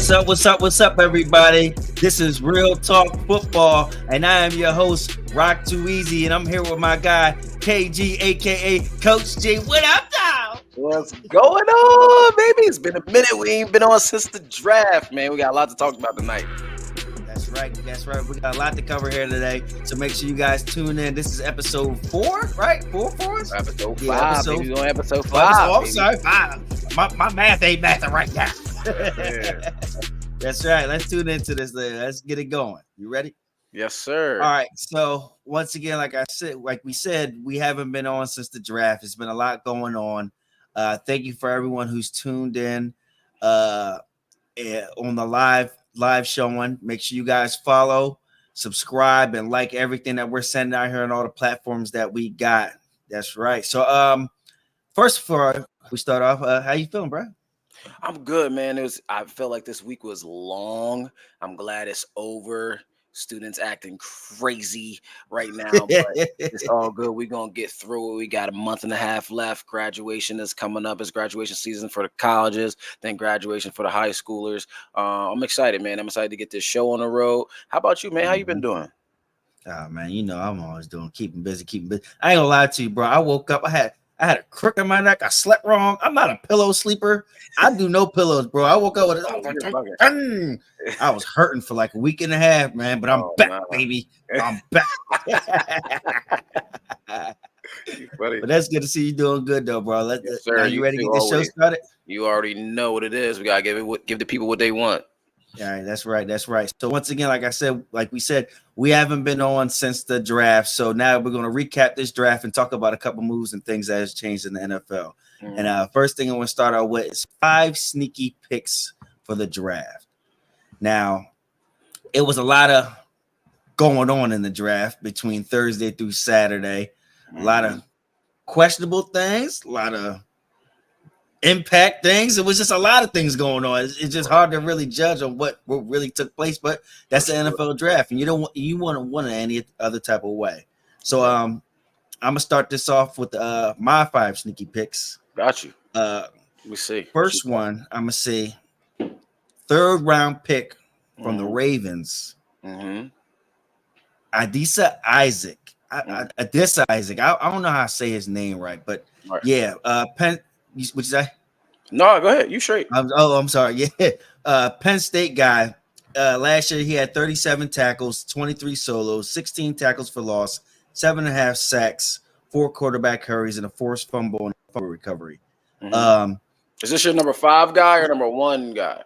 What's up, everybody? This is Real Talk Football, and I am your host, Rock Too Easy, and I'm here with my guy, KG, aka Coach G. What up, dog? What's going on, baby? It's been a minute. We ain't been on since the draft, man. We got a lot to talk about tonight. That's right. We got a lot to cover here today, so make sure you guys tune in. This is episode 4, right? 4 for us? Episode 5. Baby. We're on episode 5. I'm sorry, 5. My math ain't mathing right now. Yeah. That's right. Let's tune into this. Let's get it going. You ready? Yes, sir. All right. So once again, like we said, we haven't been on since the draft. It's been a lot going on. Thank you for everyone who's tuned in on the live showing. Make sure you guys follow, subscribe, and like everything that we're sending out here on all the platforms that we got. That's right. So first, before we start off, how you feeling, bro? I'm good, man. I felt like this week was long. I'm glad it's over. Students acting crazy right now, but it's all good. We're going to get through it. We got a month and a half left. Graduation is coming up. It's graduation season for the colleges, then graduation for the high schoolers. I'm excited, man. I'm excited to get this show on the road. How about you, man? How you been doing? Oh, man, you know I'm always keeping busy. I ain't gonna lie to you, bro. I woke up, I had a crook in my neck. I slept wrong. I'm not a pillow sleeper. I do no pillows, bro. I woke up with it. I was hurting for like a week and a half, man. But I'm back, baby. I'm back. But that's good to see you doing good, though, bro. Yes, sir. Are you ready to get this show started? You already know what it is. We gotta give the people what they want. All right, that's right. So once again, like we said, we haven't been on since the draft. So now we're going to recap this draft and talk about a couple moves and things that has changed in the NFL. Mm-hmm. And first thing I want to start out with is 5 sneaky picks for the draft. Now, it was a lot of going on in the draft between Thursday through Saturday. A lot of questionable things, a lot of impact things. It was just a lot of things going on. It's just hard to really judge on what really took place, but that's the NFL draft, and you want to win it any other type of way. So I'm gonna start this off with my 5 sneaky picks. Got you. We see. First one, I'm gonna say 3rd round pick from the Ravens. Adisa Isaac. Adisa Isaac. I don't know how to say his name right, but yeah, Penn. Would you say? No, go ahead. You straight. I'm sorry. Yeah. Penn State guy. Last year he had 37 tackles, 23 solos, 16 tackles for loss, 7.5 sacks, 4 quarterback hurries, and a forced fumble and fumble recovery. Is this your number 5 guy or number 1 guy?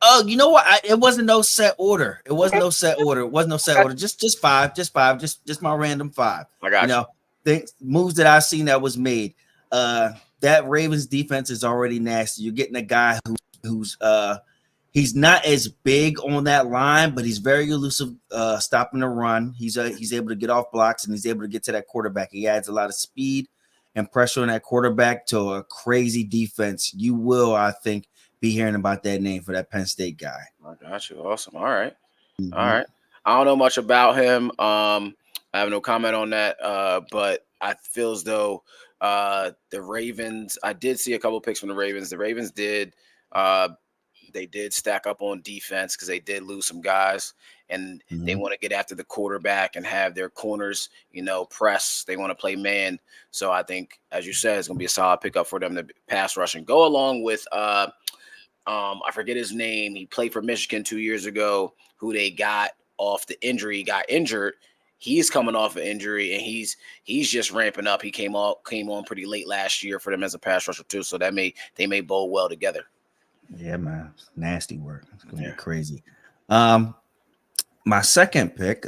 Oh, you know what? It wasn't no set order. Just 5. Just my random 5. I got you. Things, moves that I've seen that was made. That Ravens defense is already nasty. You're getting a guy who's he's not as big on that line, but he's very elusive, stopping the run. He's able to get off blocks and he's able to get to that quarterback. He adds a lot of speed and pressure on that quarterback to a crazy defense. You will, I think, be hearing about that name for that Penn State guy. I got you. Awesome. All right. All right. I don't know much about him. I have no comment on that, but I feel as though the Ravens, I did see a couple of picks from the Ravens. The Ravens did stack up on defense because they did lose some guys, and they want to get after the quarterback and have their corners, press. They want to play man. So I think, as you said, it's going to be a solid pickup for them to pass rush and go along with, I forget his name. He played for Michigan 2 years ago, who they got off the injury, got injured. He's coming off an injury, and he's just ramping up. He came on pretty late last year for them as a pass rusher too, so they may bowl well together. Yeah, man, it's nasty work. It's gonna be crazy. My second pick,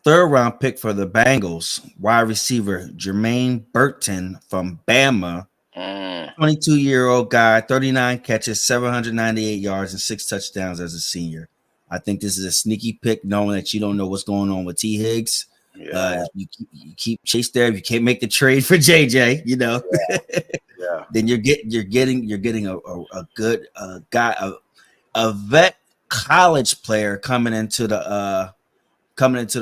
3rd round pick for the Bengals, wide receiver Jermaine Burton from Bama, 22-year-old guy, 39 catches, 798 yards, and 6 touchdowns as a senior. I think this is a sneaky pick, knowing that you don't know what's going on with T. Higgs. Yeah. You keep Chase there. If you can't make the trade for JJ, then you're getting a good guy, a vet college player coming into the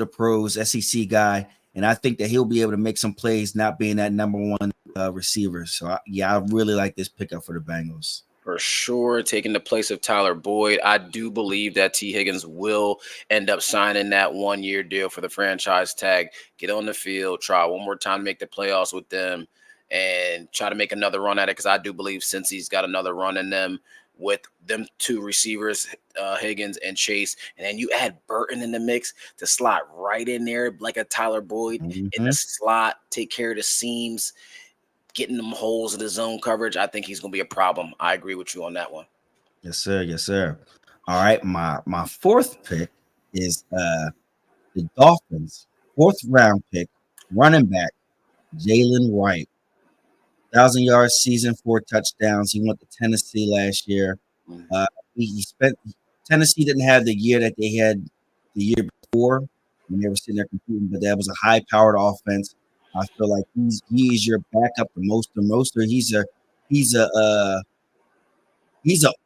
pros, SEC guy, and I think that he'll be able to make some plays, not being that number 1 receiver. So I really like this pickup for the Bengals. For sure, taking the place of Tyler Boyd. I do believe that T. Higgins will end up signing that 1 year deal for the franchise tag. Get on the field, try one more time to make the playoffs with them, and try to make another run at it. Because I do believe since he's got another run in them with them two receivers, Higgins and Chase, and then you add Burton in the mix to slot right in there like a Tyler Boyd in the Mhm. slot, take care of the seams, getting them holes in the zone coverage. I think he's going to be a problem. I agree with you on that one. Yes, sir. Yes, sir. All right. My fourth pick is the Dolphins' fourth round pick, running back Jalen Wright. 1,000 yards season, 4 touchdowns. He went to Tennessee last year. Mm. Uh, he spent Tennessee didn't have the year that they had the year before when they were sitting there competing, but that was a high powered offense. I feel like he's your backup to Moster. He's a he's an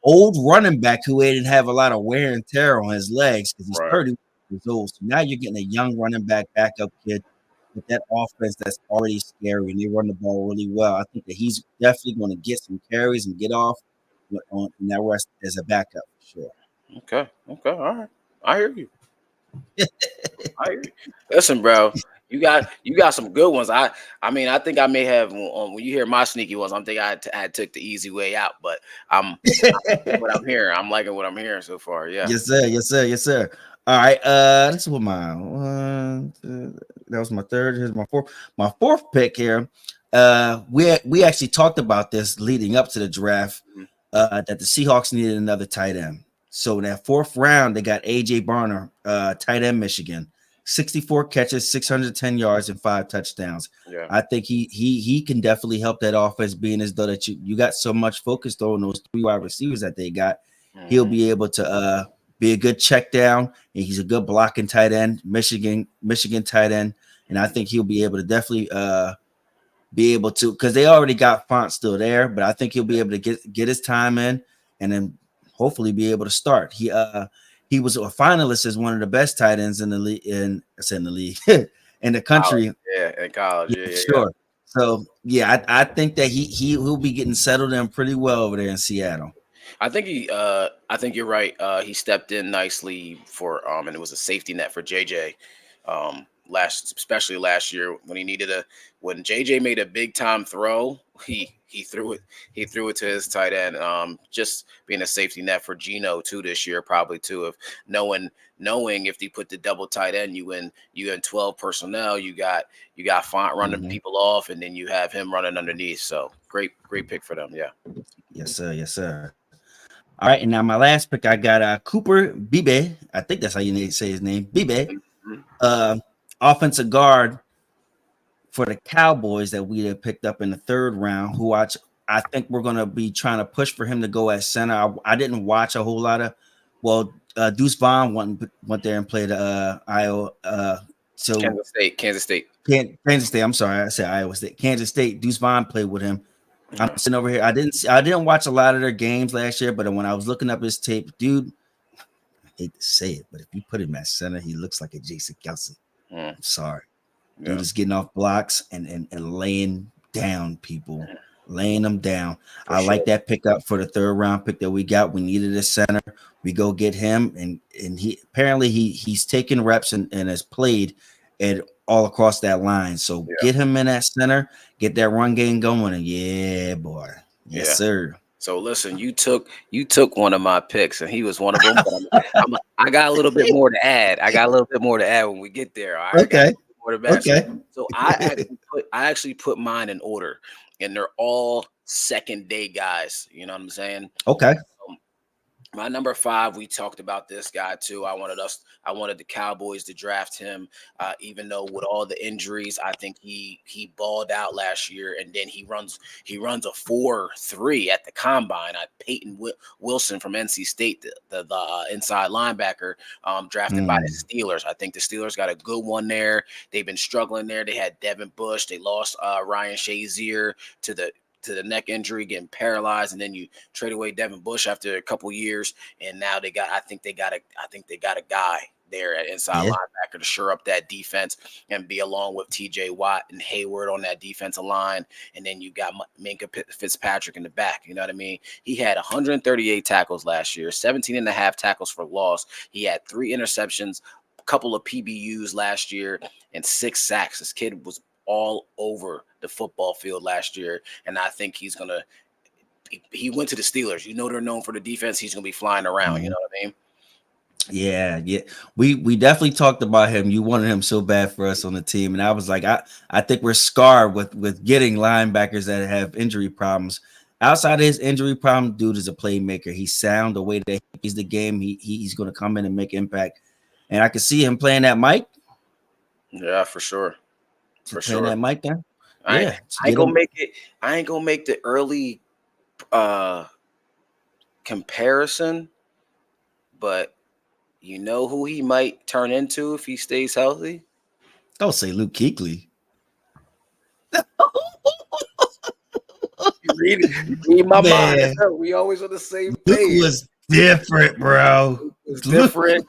old running back who didn't have a lot of wear and tear on his legs because he's Right. 30 years old. So now you're getting a young running back backup kid with that offense that's already scary, and they run the ball really well. I think that he's definitely going to get some carries and get off on that rest as a backup for sure. Okay. Okay. All right. I hear you. I hear you. Listen, bro. You got some good ones. I mean I think I may have when you hear my sneaky ones. I'm thinking I took the easy way out, but I'm liking what I'm hearing. I'm liking what I'm hearing so far. Yeah. Yes, sir. Yes, sir. Yes, sir. All right. This is what my one. That was my third. Here's my fourth. My fourth pick here. We actually talked about this leading up to the draft. Mhm. That the Seahawks needed another tight end. So in that fourth round, they got AJ Barner, tight end, Michigan, 64 catches, 610 yards, and 5 touchdowns. Yeah. I think he can definitely help that offense, being as though that you got so much focused on those 3 wide receivers that they got. He'll Mhm. be able to be a good check down, and he's a good blocking tight end, Michigan tight end, and I Mhm. think he'll be able to definitely be able to, because they already got Font still there, but I think he'll be able to get his time in, and then hopefully be able to start. He was a finalist as one of the best tight ends in the league, in the league in the College. country. Yeah. In college. Yeah, Yeah. for Yeah. Yeah. sure. So yeah, I think that he'll be getting settled in pretty well over there in Seattle. I think you're right. He stepped in nicely for and it was a safety net for JJ. Especially last year when he needed when JJ made a big time throw, he threw it to his tight end. Just being a safety net for Gino too this year, probably too, of knowing if you put the double tight end, you in 12 personnel, you got Font running Mhm. people off, and then you have him running underneath. So great pick for them. Yeah. Yes, sir. Yes, sir. All right, and now my last pick, I got Cooper Bibe. I think that's how you need to say his name, Bibe. Mhm. Uh, offensive guard for the Cowboys that we had picked up in the third round. I think we're gonna be trying to push for him to go at center. I didn't watch a whole lot of. Well, Deuce Vaughn went there and played Iowa. So Kansas State. Kansas State. I'm sorry, I said Iowa State. Kansas State. Deuce Vaughn played with him. I'm Yeah. sitting over here. I didn't watch a lot of their games last year, but when I was looking up his tape, dude, I hate to say it, but if you put him at center, he looks like a Jason Kelsey. Mm, I'm sorry. Dude yeah, is getting off blocks and laying down people, laying them down. for I like sure. that pickup for the third round pick that we got. We needed a center. We go get him, and he apparently he's taken reps and has played at all across that line. So Yeah, get him in that center, get that run game going, and yeah, boy, yes yeah. sir. So listen, you took one of my picks, and he was one of them. But I got a little bit more to add. I got a little bit more to add when we get there. All right, I got a Okay, little bit more to add. So, okay, so I actually put mine in order, and they're all second day guys. You know what I'm saying? okay. Um, My number five, we talked about this guy too. I wanted the Cowboys to draft him, even though with all the injuries, I think he balled out last year, and then he runs a 4.3 at the combine. Peyton Wilson from NC State, the inside linebacker, drafted by Mm, the Steelers. I think the Steelers got a good one there. They've been struggling there. They had Devin Bush. They lost Ryan Shazier to the neck injury, getting paralyzed, and then you trade away Devin Bush after a couple years, and now I think they got a guy there at inside linebacker to shore up that defense and be along with TJ Watt and Hayward on that defensive line. And then you got Minka Fitzpatrick in the back. You know what I mean? He had 138 tackles last year, 17 and a half tackles for loss. He had 3 interceptions, a couple of PBUs last year, and 6 sacks. This kid was all over the football field last year. And I think he went to the Steelers. You know, they're known for the defense. He's going to be flying around. You know what I mean? Yeah. We definitely talked about him. You wanted him so bad for us on the team, and I was like, I think we're scarred with getting linebackers that have injury problems. Outside of his injury problem, dude is a playmaker. He's sound the way that he plays the game. He's going to come in and make impact, and I can see him playing that Mike. Yeah, for sure. Playing that Mike then. I ain't gonna make it. I ain't gonna make the early comparison, but you know who he might turn into if he stays healthy? Don't say Luke Kuechly. You read my mind. We always on the same page. Luke was different, bro. Different.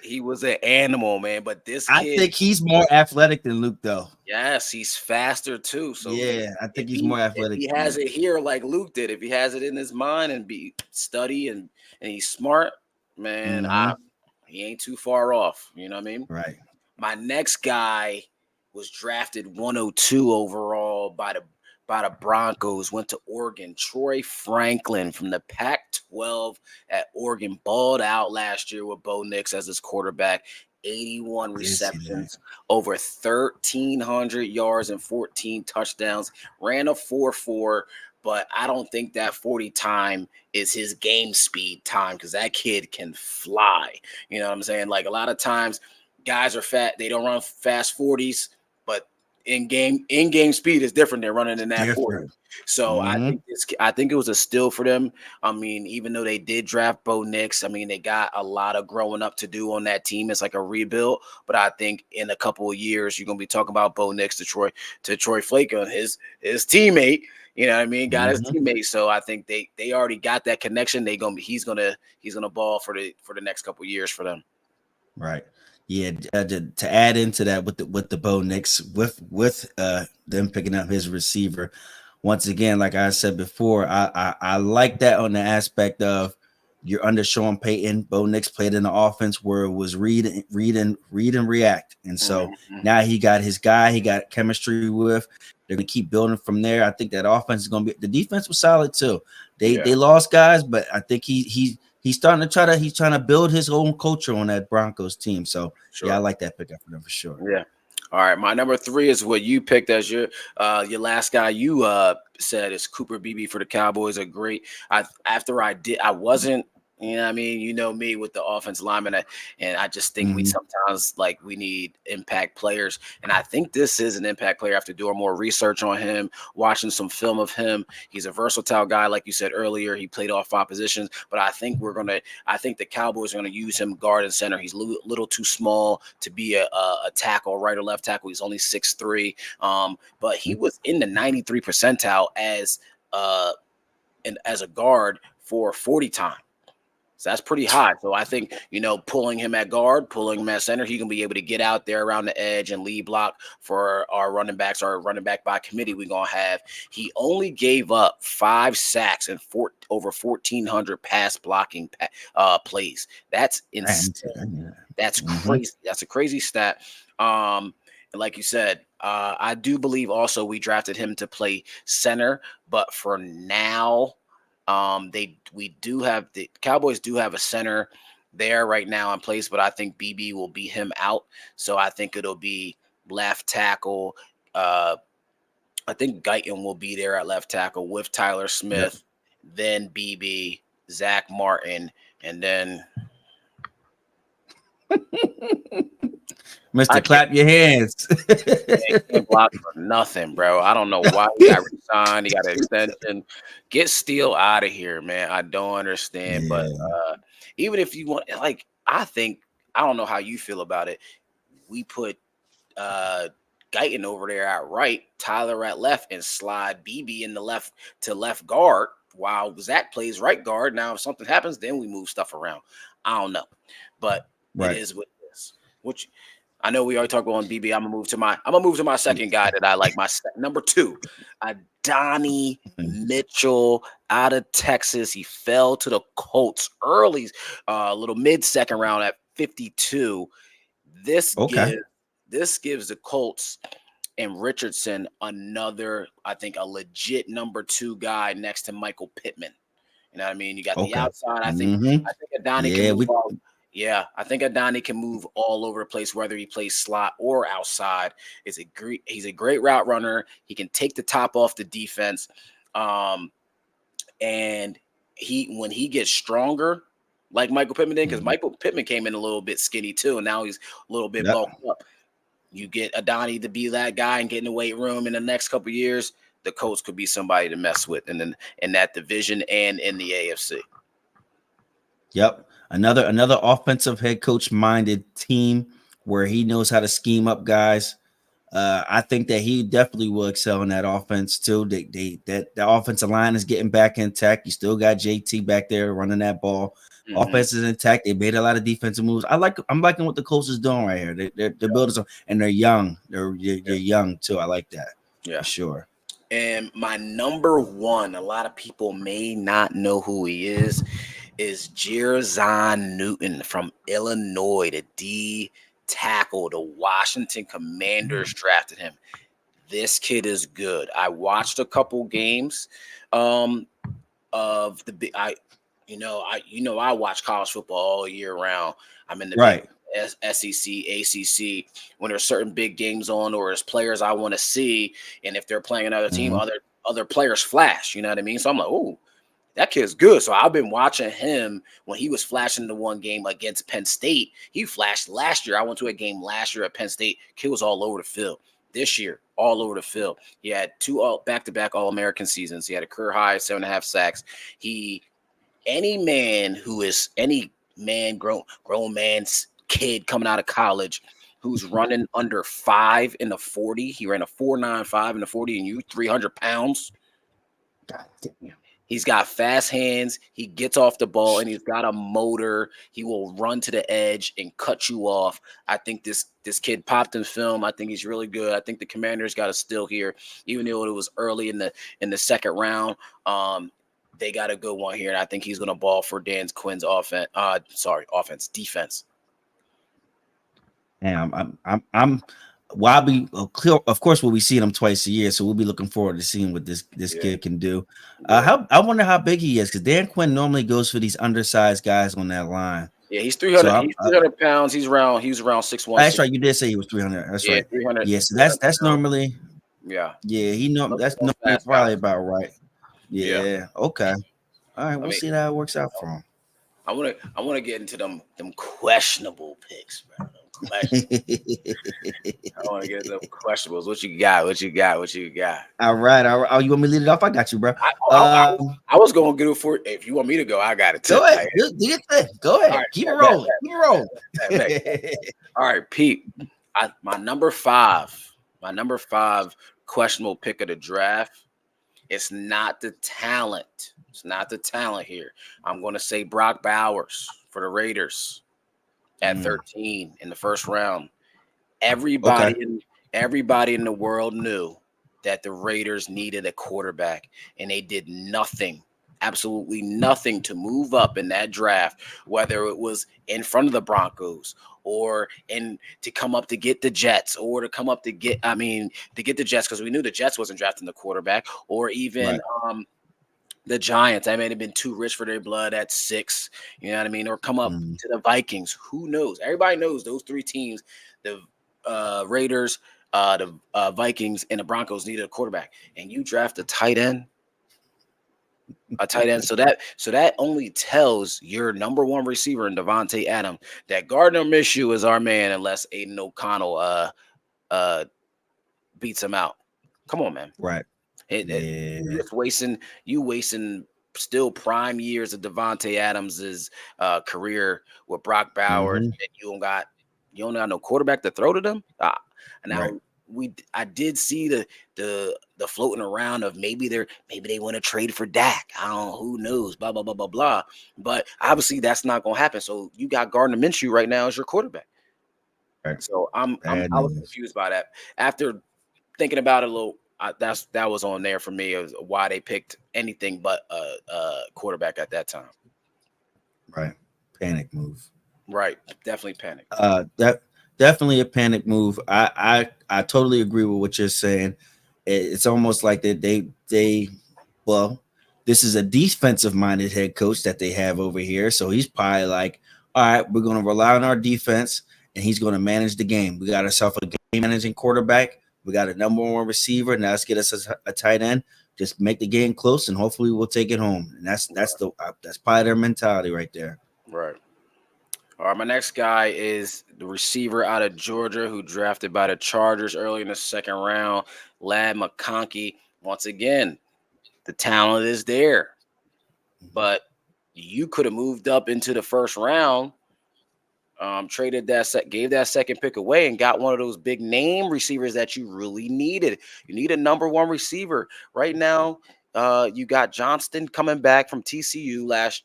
He was an animal, man. But this kid, I think he's more athletic than Luke, though. Yes, he's faster too. So yeah, I think he's more athletic. If he has it here like Luke did, if he has it in his mind and study and he's smart, man, he ain't too far off. You know what I mean? Right. My next guy was drafted 102 overall by the Broncos, went to Oregon. Troy Franklin from the Pac-12 at Oregon, balled out last year with Bo Nix as his quarterback. 81 receptions, over 1,300 yards and 14 touchdowns. Ran a 4.4, but I don't think that 40 time is his game speed time because that kid can fly. You know what I'm saying? Like a lot of times guys are fat. They don't run fast 40s, but in-game speed is different than running in that 40. So I think it was a steal for them. I mean, even though they did draft Bo Nix, I mean, they got a lot of growing up to do on that team. It's like a rebuild. But I think in a couple of years, you're gonna be talking about Bo Nix to Troy Flake, his teammate. You know what I mean? Got his teammate. So I think they already got that connection. He's gonna ball for the next couple of years for them. Right. Yeah, to add into that with the Bo Nix with them picking up his receiver. Once again, like I said before, I like that on the aspect of you're under Sean Payton. Bo Nix played in the offense where it was read and react, and so now he got his guy. He got chemistry with. They're gonna keep building from there. I think that offense is gonna be. The defense was solid too. They lost guys, but I think he's starting to he's trying to build his own culture on that Broncos team. So I like that pickup for them for sure. Yeah. All right. My number 3 is what you picked as your last guy. You said is Cooper Beebe for the Cowboys. I wasn't. You know what I mean? You know me with the offensive lineman, and I just think we sometimes we need impact players, and I think this is an impact player after doing more research on him, watching some film of him. He's a versatile guy, like you said earlier. He played off 5 positions, but I think the Cowboys are gonna use him guard and center. He's a little too small to be a tackle, right or left tackle. He's only 6'3", but he was in the 93 percentile as a guard for 40 time. So that's pretty high. So I think, pulling him at guard, pulling him at center, he can be able to get out there around the edge and lead block for our running backs, our running back by committee we're going to have. He only gave up 5 sacks and over 1,400 pass blocking plays. That's insane. That's crazy. That's a crazy stat. And like you said, I do believe also we drafted him to play center, but for now, the Cowboys do have a center there right now in place, but I think BB will beat him out. So I think it'll be left tackle. I think Guyton will be there at left tackle with Tyler Smith, then BB, Zach Martin, and then Mr. Clap your hands. Can't block for nothing, bro. I don't know why he got resigned. He got an extension. Get Steele out of here, man. I don't understand. But even if you want, I don't know how you feel about it. We put Guyton over there at right, Tyler at left, and slide BB in the left guard while Zach plays right guard. Now, if something happens, then we move stuff around. I don't know. But It is what it is. Which I know we already talked about on BB. I'm gonna move to my second guy that I like. My number 2, Donnie Mitchell out of Texas. He fell to the Colts early, little mid-second round at 52. This gives the Colts and Richardson another, I think, a legit number 2 guy next to Michael Pittman. You know what I mean? You got the outside. I think Adani can move all. Yeah, I think Adani can move all over the place, whether he plays slot or outside. He's a great route runner. He can take the top off the defense. And when he gets stronger, like Michael Pittman did, because Michael Pittman came in a little bit skinny too, and now he's a little bit bulked up. You get Adani to be that guy and get in the weight room in the next couple of years, the Colts could be somebody to mess with in that division and in the AFC. Yep. Another offensive head coach minded team where he knows how to scheme up guys. I think that he definitely will excel in that offense too. The offensive line is getting back intact. You still got JT back there running that ball. Offense is intact. They made a lot of defensive moves. I'm liking what the Colts is doing right here. They're building and they're young. They're young too. I like that. Yeah, for sure. And my number 1, a lot of people may not know who he is Jerzon Newton from Illinois, the D tackle. The Washington Commanders drafted him. This kid is good. I watched a couple games of the I watch college football all year round. I'm in the SEC, ACC. When there's certain big games on, or there's players I want to see, and if they're playing another team, other players flash. You know what I mean? So I'm like, oh, that kid's good. So I've been watching him when he was flashing the one game against Penn State. He flashed last year. I went to a game last year at Penn State. Kid was all over the field. This year, all over the field. He had 2 back-to-back All-American seasons. He had a career high 7.5 sacks. Any grown man's kid coming out of college who's running under 5 in the 40. He ran a 4.95 in the 40, and you 300 pounds. God damn. He's got fast hands. He gets off the ball, and he's got a motor. He will run to the edge and cut you off. I think this kid popped in film. I think he's really good. I think the Commanders got a steal here, even though it was early in the second round. They got a good one here, and I think he's going to ball for Dan Quinn's defense. And of course we'll be seeing him twice a year, so we'll be looking forward to seeing what this kid can do. I wonder how big he is, because Dan Quinn normally goes for these undersized guys on that line. Yeah, he's 300. So he's 300 pounds. He's around 6'1". That's right. You did say he was 300. That's right. 300. Yeah, so that's normally. Yeah. Yeah, that's normally probably about right. Yeah. Okay. All right. We'll see how it works out for him. I want to get into them questionable picks, bro. I want to get them questionables. What you got? All right. Oh, you want me to lead it off? I got you, bro. I was going to get it for. If you want me to go, I got it. Go ahead. Go ahead. Right, keep it rolling. All right, Pete. My number 5 questionable pick of the draft. It's not the talent. It's not the talent here. I'm going to say Brock Bowers for the Raiders at 13 in the first round. Everybody in the world knew that the Raiders needed a quarterback, and they did nothing, absolutely nothing to move up in that draft, whether it was in front of the Broncos or to come up to get the Jets, or to come up to get the Jets, because we knew the Jets wasn't drafting the quarterback, or even the Giants. I may have been too rich for their blood at 6, you know what I mean? Or come up to the Vikings. Who knows? Everybody knows those 3 teams, the Raiders, the Vikings, and the Broncos needed a quarterback. And you draft a tight end. So that only tells your number 1 receiver in Devontae Adams that Gardner Minshew is our man, unless Aiden O'Connell beats him out. Come on, man. Right. You wasting still prime years of Devontae Adams's career with Brock Bowers, and you don't got no quarterback to throw to them. I did see the the floating around of maybe they want to trade for Dak. I don't know, who knows, blah blah blah blah blah. But obviously that's not gonna happen. So you got Gardner Minshew right now as your quarterback. Right. So I was confused by that. After thinking about it a little, that was on there for me of why they picked anything but a quarterback at that time. Right. Panic move. Right. Definitely panic. That definitely a panic move. I totally agree with what you're saying. It's almost like that they well, this is a defensive minded head coach that they have over here. So he's probably like, all right, we're going to rely on our defense and he's going to manage the game. We got ourselves a game managing quarterback. We got a number one receiver. Now let's get us a tight end. Just make the game close and hopefully we'll take it home. And that's probably their mentality right there. Right. All right, my next guy is the receiver out of Georgia who drafted by the Chargers early in the second round, Ladd McConkey. Once again, the talent is there, but you could have moved up into the first round, gave that second pick away and got one of those big name receivers that you really needed. You need a number one receiver right now. You got Johnston coming back from TCU last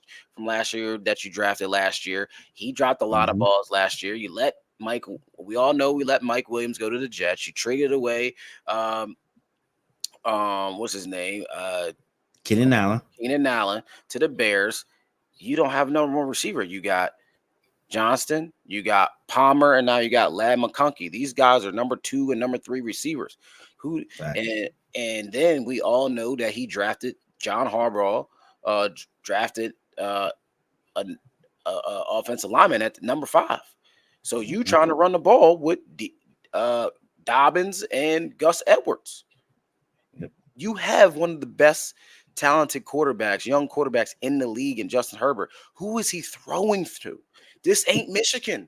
year that you drafted last year. He dropped a lot of balls last year. You let Mike. We all know we let Mike Williams go to the Jets. You traded away. What's his name? Keenan Allen to the Bears. You don't have number one receiver. You got Johnston, you got Palmer, and now you got Ladd McConkey. These guys are number 2 and number 3 receivers. And then we all know that he drafted John Harbaugh, drafted an offensive lineman at number 5. So you trying to run the ball with Dobbins and Gus Edwards. You have one of the best talented quarterbacks, young quarterbacks in the league, in Justin Herbert. Who is he throwing to? This ain't Michigan.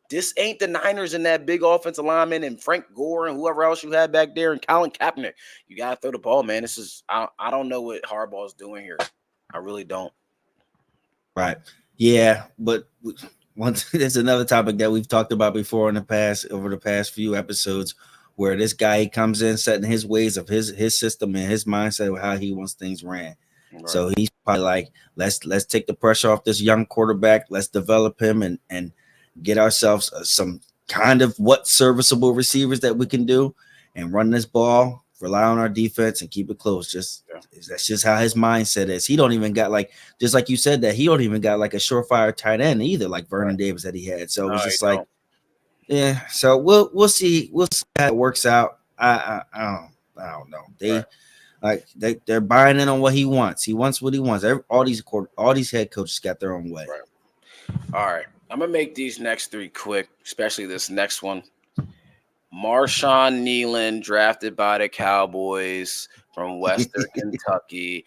This ain't the Niners and that big offensive lineman and Frank Gore and whoever else you had back there and Colin Kaepernick. You got to throw the ball, man. I don't know what Harbaugh is doing here. I really don't. Right. Yeah, but there's another topic that we've talked about before over the past few episodes, where this guy, he comes in setting his ways of his system and his mindset of how he wants things ran. Right. So he's probably like, let's take the pressure off this young quarterback. Let's develop him and get ourselves some kind of serviceable receivers that we can do and run this ball, rely on our defense and keep it close. That's just how his mindset is. He don't even got just like you said, that he don't even got like a surefire tight end either, like Vernon Davis that he had. So it was just like, yeah. So we'll see how it works out. I don't know. They're buying in on what he wants. He wants what he wants. All these head coaches got their own way. Right. All right. I'm gonna make these next 3 quick, especially this next one. Marshawn Nealon, drafted by the Cowboys from Western Kentucky.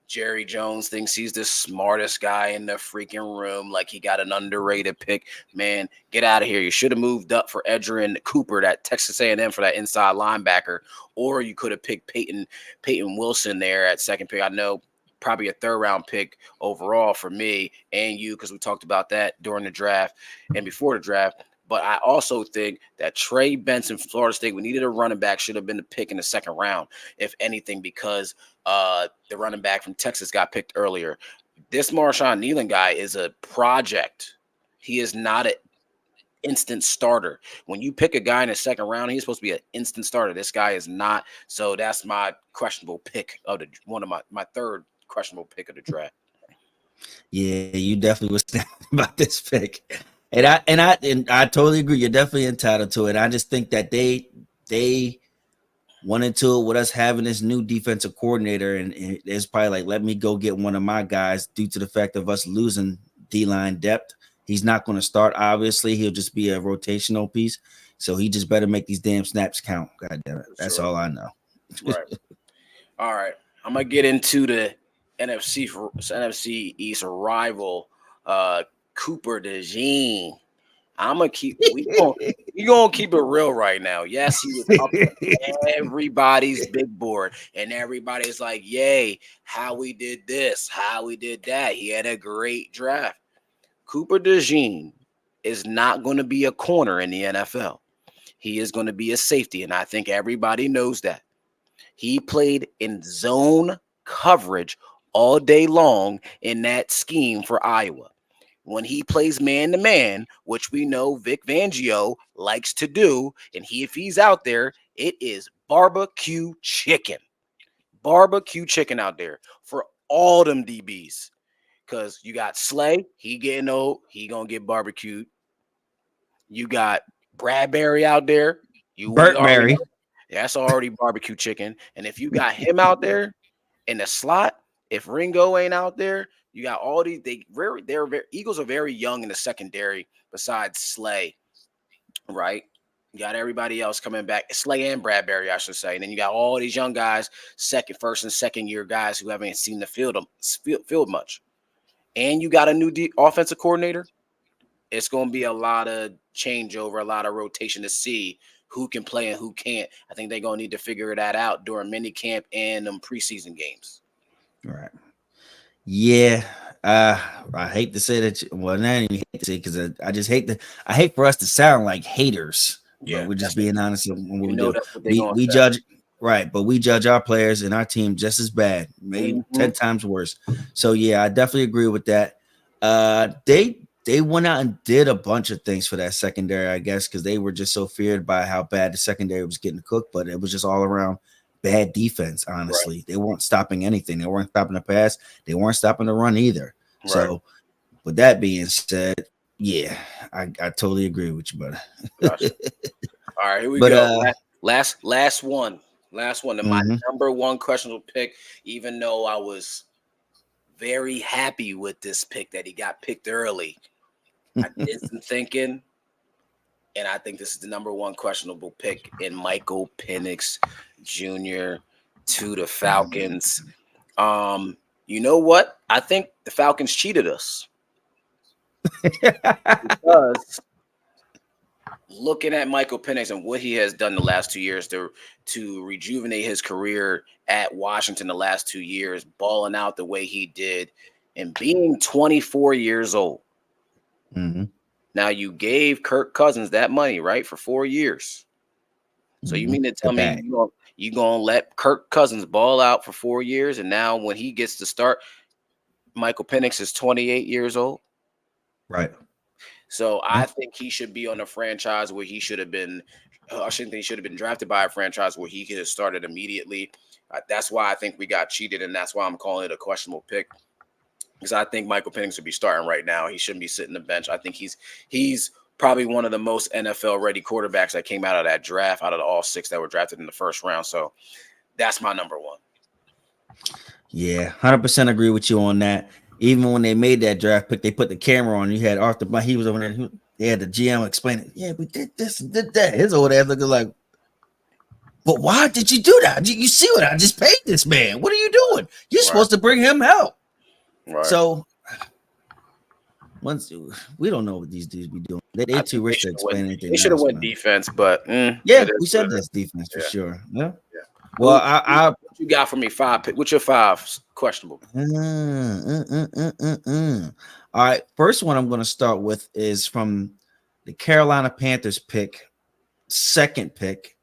Jerry Jones thinks he's the smartest guy in the freaking room, like he got an underrated pick. Man, get out of here. You should have moved up for Edgerrin Cooper, that Texas A&M, for that inside linebacker, or you could have picked Peyton Wilson there at second pick. I know probably a 3rd round pick overall for me and you, because we talked about that during the draft and before the draft. But I also think that Trey Benson from Florida State, we needed a running back, should have been the pick in the 2nd round, if anything, because the running back from Texas got picked earlier. This Marshawn Nealon guy is a project. He is not an instant starter. When you pick a guy in the 2nd round, he's supposed to be an instant starter. This guy is not. So that's my questionable pick of one of my 3rd questionable pick of the draft. Yeah, you definitely was thinking about this pick. And I totally agree. You're definitely entitled to it. I just think that they went into it with us having this new defensive coordinator, and it's probably like, let me go get one of my guys due to the fact of us losing D-line depth. He's not going to start, obviously. He'll just be a rotational piece. So he just better make these damn snaps count. God damn it. That's all I know. Right. All right. I'm going to get into the NFC East rival, Cooper DeJean. I'm gonna we gonna keep it real right now. Yes, he was up on everybody's big board, and everybody's like, "Yay, how we did this, how we did that." He had a great draft. Cooper DeJean is not going to be a corner in the NFL. he is going to be a safety, and I think everybody knows that. He played in zone coverage all day long in that scheme for Iowa. When he plays man-to-man, which we know Vic Fangio likes to do, and if he's out there, it is barbecue chicken. Barbecue chicken out there for all them DBs. Because you got Slay, he getting old, he going to get barbecued. You got Bradbury out there. We already know. That's already barbecue chicken. And if you got him out there in the slot, if Ringo ain't out there, you got all these. Eagles are very young in the secondary. Besides Slay, right? You got everybody else coming back, Slay and Bradbury, I should say. And then you got all these young guys, first and second year guys who haven't seen the field much. And you got a new offensive coordinator. It's going to be a lot of changeover, a lot of rotation to see who can play and who can't. I think they're going to need to figure that out during mini camp and preseason games. Right. Yeah. I hate to say that. Well, not even hate to say because I just hate I hate for us to sound like haters. Yeah, but we're just being honest when we do. We judge right, but we judge our players and our team just as bad, maybe 10 times worse. So yeah, I definitely agree with that. They went out and did a bunch of things for that secondary, I guess, because they were just so feared by how bad the secondary was getting cooked, but it was just all around bad defense, honestly. Right. They weren't stopping anything. They weren't stopping the pass. They weren't stopping the run either. Right. So with that being said, yeah, I totally agree with you, brother. Gotcha. All right, here we go. Last one. And my number one questionable pick, even though I was very happy with this pick that he got picked early. I did some thinking, and I think this is the number one questionable pick in Michael Penix Jr. to the Falcons. You know what? I think the Falcons cheated us. Because looking at Michael Penix and what he has done the last 2 years to rejuvenate his career at Washington the last 2 years, balling out the way he did, and being 24 years old. Mm-hmm. Now, you gave Kirk Cousins that money, right, for 4 years. So you mean to tell me you're going to let Kirk Cousins ball out for 4 years, and now when he gets to start, Michael Penix is 28 years old? Right. So I think he should be on a franchise where he should have been – I shouldn't think he should have been drafted by a franchise where he could have started immediately. That's why I think we got cheated, and that's why I'm calling it a questionable pick. Because I think Michael Penix should be starting right now. He shouldn't be sitting the bench. I think he's probably one of the most NFL-ready quarterbacks that came out of that draft, out of all 6 that were drafted in the first round. So that's my number one. Yeah, 100% agree with you on that. Even when they made that draft pick, they put the camera on. You had Arthur Blank. He was over there. They had the GM explain it. Yeah, we did this and did that. His old ass looking like, but why did you do that? You see what I just paid this man? What are you doing? You're supposed to bring him help. Right. So once we don't know what these dudes be doing. They too rich to explain anything. They should have went defense, but yeah, we said that's defense for sure. Yeah. Well, what you got for me? 5 pick. What's your 5 questionable? All right. First one I'm going to start with is from the Carolina Panthers pick, second pick.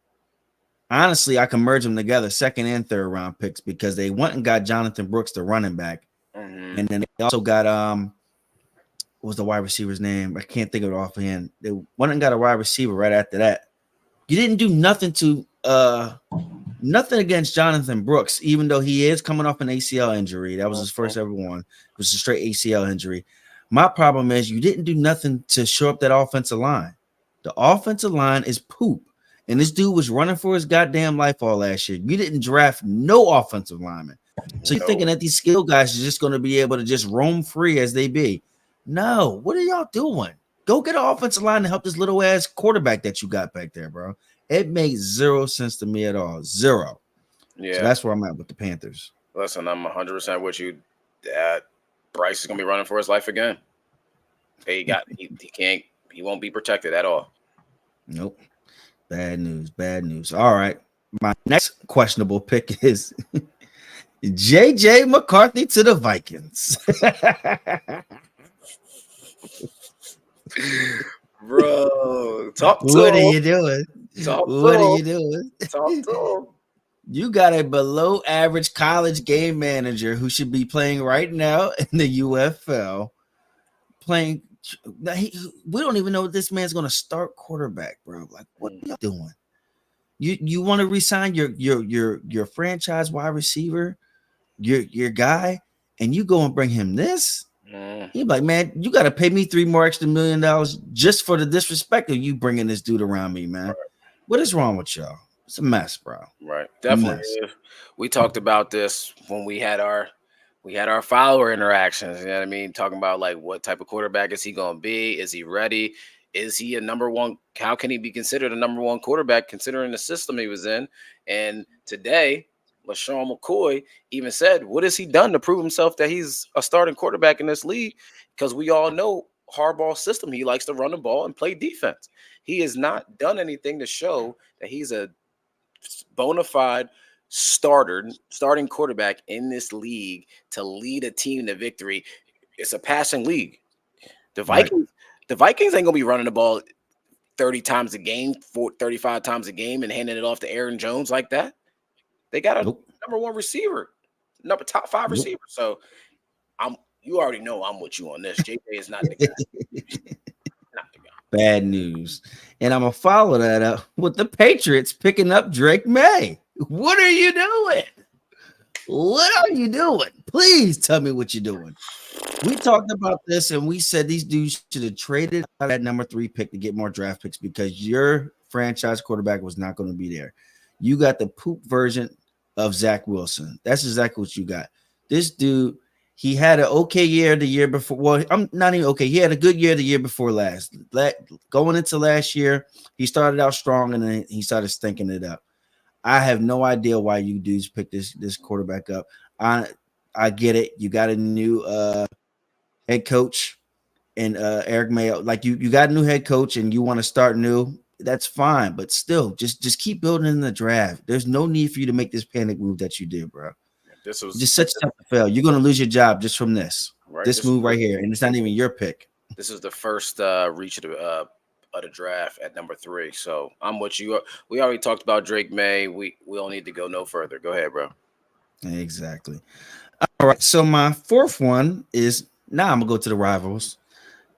Honestly, I can merge them together, second and third round picks, because they went and got Jonathan Brooks, the running back. And then they also got what was the wide receiver's name? I can't think of it offhand. They went and got a wide receiver right after that. You didn't do nothing against Jonathan Brooks, even though he is coming off an ACL injury. That was his first ever one. It was a straight ACL injury. My problem is you didn't do nothing to shore up that offensive line. The offensive line is poop. And this dude was running for his goddamn life all last year. You didn't draft no offensive lineman. So you're thinking that these skill guys are just going to be able to just roam free as they be. No, what are y'all doing? Go get an offensive line to help this little ass quarterback that you got back there, bro. It makes zero sense to me at all. Zero. Yeah. So that's where I'm at with the Panthers. Listen, I'm 100% with you that Bryce is going to be running for his life again. He won't be protected at all. Nope. Bad news. All right. My next questionable pick is JJ McCarthy to the Vikings. Bro, talk to What are you doing? What are you doing? Talk to him. You got a below average college game manager who should be playing right now in the UFL. Playing, we don't even know if this man's going to start quarterback, bro. Like, what are you doing? You want to resign your franchise wide receiver, your guy, and you go and bring him this? You're like, man, you got to pay me $3 more extra $1 million just for the disrespect of you bringing this dude around me, man. Right. What is wrong with y'all? It's a mess, bro. Right, definitely. We talked about this when we had our follower interactions. You know what I mean? Talking about like what type of quarterback is he going to be? Is he ready? Is he a number one? How can he be considered a number one quarterback considering the system he was in? And today, LaShawn McCoy even said, what has he done to prove himself that he's a starting quarterback in this league? Because we all know Harbaugh's system. He likes to run the ball and play defense. He has not done anything to show that he's a bona fide starting quarterback in this league to lead a team to victory. It's a passing league. The Vikings ain't gonna be running the ball 30 times a game, 35 times a game, and handing it off to Aaron Jones like that. They got a number one receiver, top 5 receiver. So you already know I'm with you on this. JJ is not the guy. Bad news. And I'm going to follow that up with the Patriots picking up Drake May. What are you doing? What are you doing? Please tell me what you're doing. We talked about this and we said these dudes should have traded that number 3 pick to get more draft picks because your franchise quarterback was not going to be there. You got the poop version of Zach Wilson. That's exactly what you got. This dude, he had an okay year the year before. Well, I'm not even okay. He had a good year the year before last. Going into last year, he started out strong and then he started stinking it up. I have no idea why you dudes picked this quarterback up. I get it. You got a new head coach and Eric Mayo. Like you got a new head coach and you want to start new. That's fine, but still, just keep building in the draft. There's no need for you to make this panic move that you did, bro. This was just such a fail. You're gonna lose your job just from this. Right. This move right here, and it's not even your pick. This is the first reach of the draft at number 3. So I'm with you. We already talked about Drake May. We don't need to go no further. Go ahead, bro. Exactly. All right. So my 4th one is now I'm gonna go to the rivals.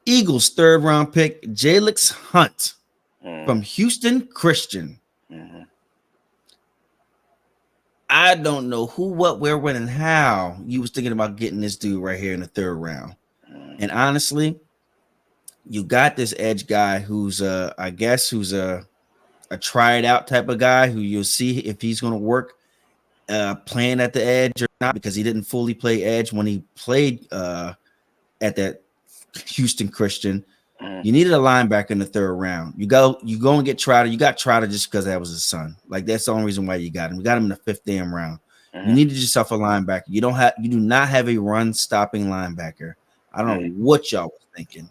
Eagles 3rd round pick Jalix Hunt from Houston Christian. Mm-hmm. I don't know who, what, where, when, and how you was thinking about getting this dude right here in the 3rd round. And honestly, you got this edge guy who's I guess who's a try it out type of guy who you'll see if he's going to work playing at the edge or not, because he didn't fully play edge when he played at that Houston Christian. You needed a linebacker in the 3rd round. You go and get Trotter. You got Trotter just because that was his son. Like that's the only reason why you got him. You got him in the 5th damn round. You needed yourself a linebacker. You do not have a run stopping linebacker. I don't know what y'all was thinking.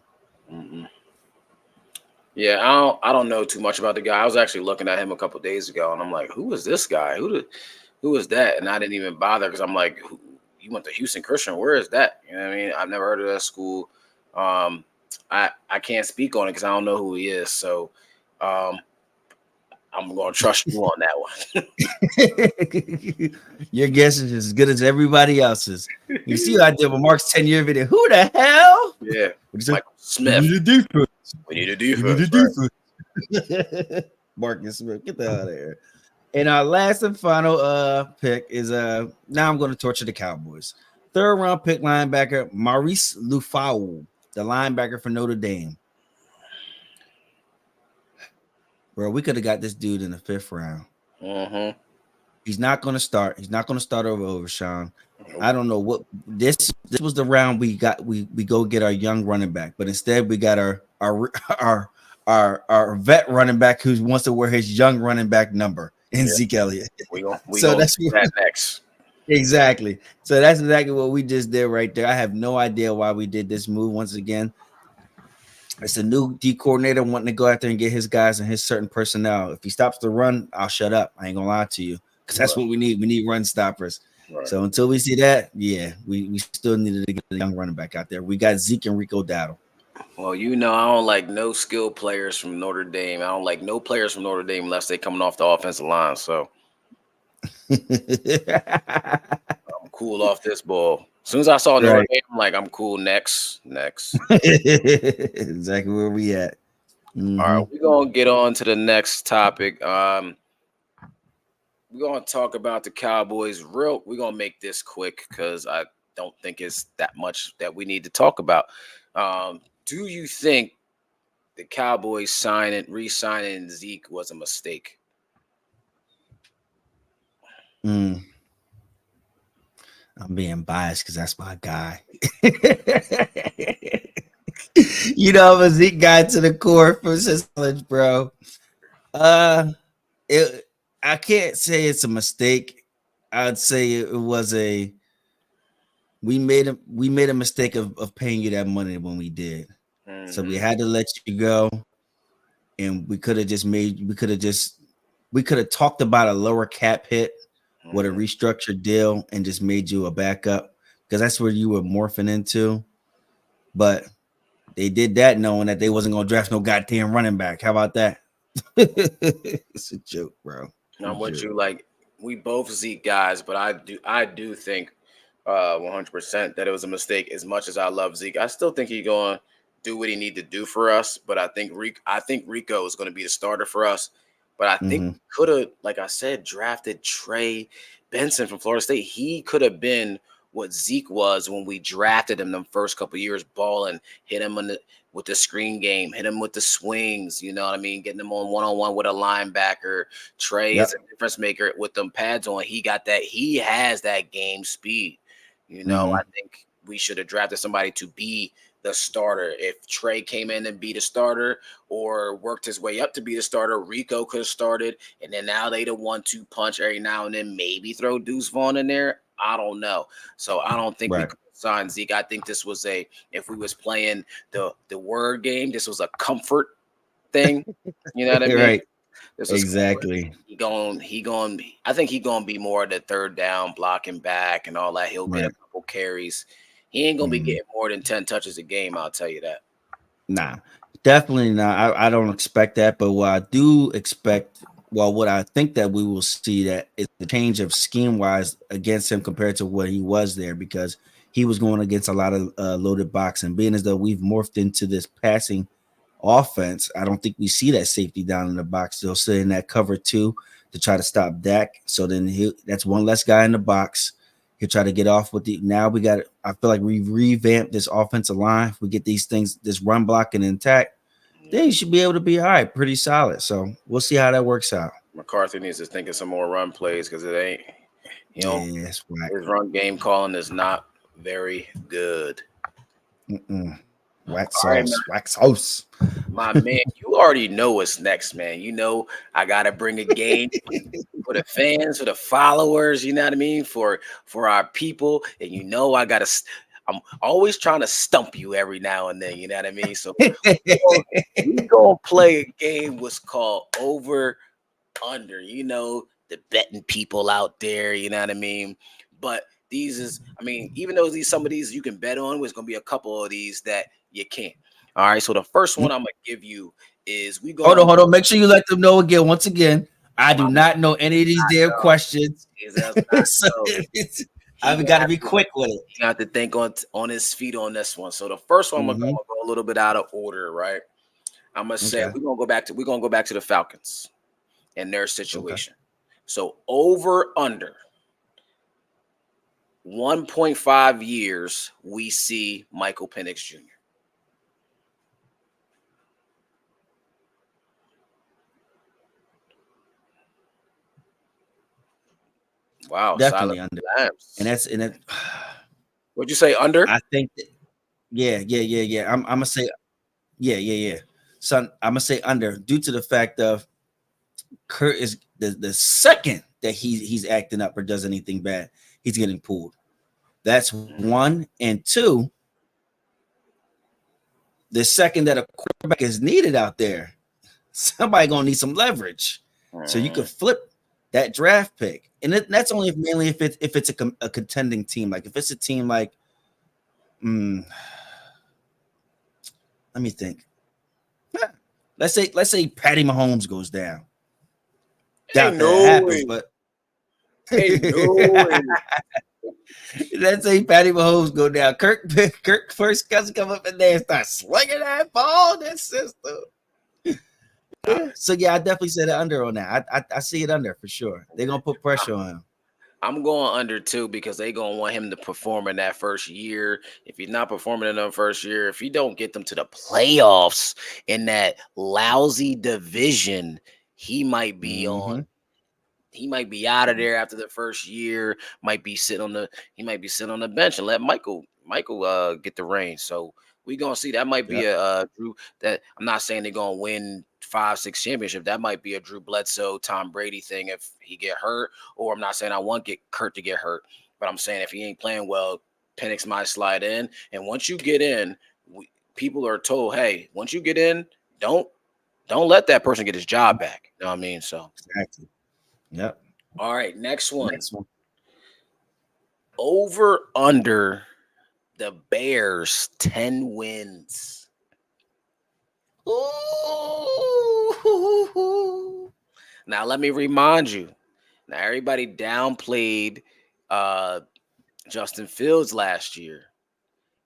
Yeah, I don't know too much about the guy. I was actually looking at him a couple days ago, and I'm like, who is this guy? Who is that? And I didn't even bother because I'm like, you went to Houston Christian? Where is that? You know what I mean? I've never heard of that school. I can't speak on it because I don't know who he is. So I'm going to trust you on that one. Your guess is as good as everybody else's. You see what I did with Mark's 10-year video. Who the hell? Yeah. Michael Smith. We need a defense. We need a defense. Right? Marcus Smith. Get the hell out of here. And our last and final pick is now I'm going to torture the Cowboys. 3rd round pick linebacker Maurice Lufau, the linebacker for Notre Dame. Bro, we could have got this dude in the 5th round. He's not going to start. He's not going to start over Sean. I don't know what this was the round we got. We go get our young running back, but instead we got our vet running back who wants to wear his young running back number in Zeke Elliott. So that's that next. Exactly. So that's exactly what we just did right there. I have no idea why we did this move once again. It's a new D coordinator wanting to go out there and get his guys and his certain personnel. If he stops the run, I'll shut up. I ain't gonna lie to you, because that's what we need. We need run stoppers. Right. So until we see that, we still needed to get a young running back out there. We got Zeke and Rico Dowdle. Well, you know, I don't like no skilled players from Notre Dame. I don't like no players from Notre Dame unless they coming off the offensive line. So I'm cool off this ball. As soon as I saw Notre Right. Dame, I'm like, I'm cool. Next. Exactly where we at. All right, Hmm. we're gonna get on to the next topic. We're gonna talk about the Cowboys. We're gonna make this quick because I don't think it's that much that we need to talk about. Do you think the Cowboys re-signing Zeke was a mistake? I'm being biased because that's my guy. I'm a Zeke guy to the core from since college, bro. Uh, it, I can't say it's a mistake. I'd say it was we made a mistake of paying you that money when we did. So we Mm-hmm. had to let you go, and we could have talked about a lower cap hit with a Mm-hmm. restructured deal and just made you a backup because that's where you were morphing into. But they did that knowing that they wasn't gonna draft no goddamn running back. How about that? It's a joke, bro. And I'm It's a with joke. you. Like we both Zeke guys, but I do think 100% that it was a mistake. As much as I love Zeke, I still think he's going to do what he need to do for us. But I think Rico is going to be the starter for us. But I think Mm-hmm. could have, like I said, drafted Trey Benson from Florida State. He could have been what Zeke was when we drafted him the first couple years, balling, hit him with the screen game, hit him with the swings. You know what I mean? Getting him on one with a linebacker. Trey is Yep. a difference maker with them pads on. He has that game speed. I Mm-hmm. think we should have drafted somebody to be the starter. If Trey came in and be the starter or worked his way up to be the starter, Rico could have started. And then now they the 1-2 punch every now and then, maybe throw Deuce Vaughn in there. I don't know. So I don't think we Right. could sign Zeke. I think this was if we was playing the word game, this was a comfort thing. You know what I mean? Right. This was comfort. Exactly. I think he gonna be more of the third down blocking back and all that. He'll get a Right. couple carries. He ain't gonna be Mm-hmm. getting more than 10 touches a game, I'll tell you that. Nah, definitely not. I don't expect that, but what I do expect, well, what I think that we will see that is the change of scheme wise against him compared to what he was there because he was going against a lot of loaded box and being as though we've morphed into this passing offense. I don't think we see that safety down in the box. They'll sit in that cover two to try to stop Dak. So then that's one less guy in the box. He'll try to get off with the now we got I feel like we revamped this offensive line. If we get these things, this run blocking intact, then you should be able to be all right, pretty solid. So we'll see how that works out. McCarthy needs to think of some more run plays because it ain't, you know, Yeah, that's right. his run game calling is not very good. Mm-mm. Wax All right, sauce, wax sauce. my man, you already know what's next, man. You know I gotta bring a game for the fans, for the followers. You know what I mean, for our people, and I'm always trying to stump you every now and then. You know what I mean. So we gonna play a game what's called over under. The betting people out there. You know what I mean. But even though some of these you can bet on, there's gonna be a couple of these that you can't. All right. So the first one I'm gonna give you is we Hold on, going. hold on. Make sure you let them know again. Once again, I do I'm not know any of these damn not questions. He does not So know. He I've gonna got to have be to quick with it. he gonna have to think on his feet on this one. So the first one I'm gonna Hmm. go a little bit out of order, right? I'm gonna say Okay. we're gonna go back to the Falcons and their Okay. situation. So over under 1.5 years, we see Michael Penix Jr. Wow, silent Definitely under. And labs. that's and it. What'd you say? Under? I think that, yeah. I'm gonna say yeah. Son, I'm gonna say under due to the fact of Kurt is the second that he's acting up or does anything bad, he's getting pulled. That's one. And two, the second that a quarterback is needed out there, somebody gonna need some leverage. So you could Mm, flip that draft pick. And that's only mainly if it's a contending team. Like if it's a team like mm, Let me think. Let's say Patty Mahomes goes down. Doubt that happens, but let's say Patty Mahomes go down. Kirk first cousin come up in there and start slinging that ball. That system. So yeah, I definitely said it under on that. I see it under for sure. They're gonna put pressure on him. I'm going under too because they gonna want him to perform in that first year. If he's not performing in the first year, if you don't get them to the playoffs in that lousy division, he might be on. He might be out of there after the first year. He might be sitting on the bench and let Michael get the reins. So we gonna see. That might be a Drew. That I'm not saying they're gonna win 5-6 championships. That might be a Drew Bledsoe, Tom Brady thing if he get hurt. Or I'm not saying I want Kurt to get hurt, but I'm saying if he ain't playing well, Penix might slide in. And once you get in, people are told, hey, once you get in, don't let that person get his job back. You know what I mean? So exactly. Yep. All right, next one. Over under the Bears 10 wins. Ooh. Now let me remind you. Now everybody downplayed Justin Fields last year.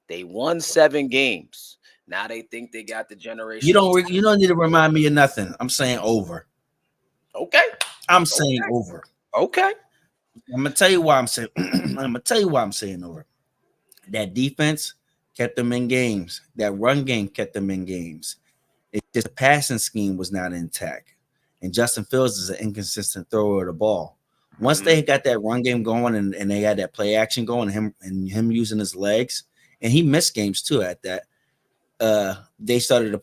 They won 7 games. Now they think they got the generation. You don't need to remind me of nothing. I'm saying over. Okay. I'm saying over. Okay. I'm gonna tell you why I'm saying. I'm gonna tell you why I'm saying over. That defense kept them in games. That run game kept them in games. It's just the passing scheme was not intact. And Justin Fields is an inconsistent thrower of the ball. Once they got that run game going and they had that play action going, him using his legs, and he missed games too at that. They started to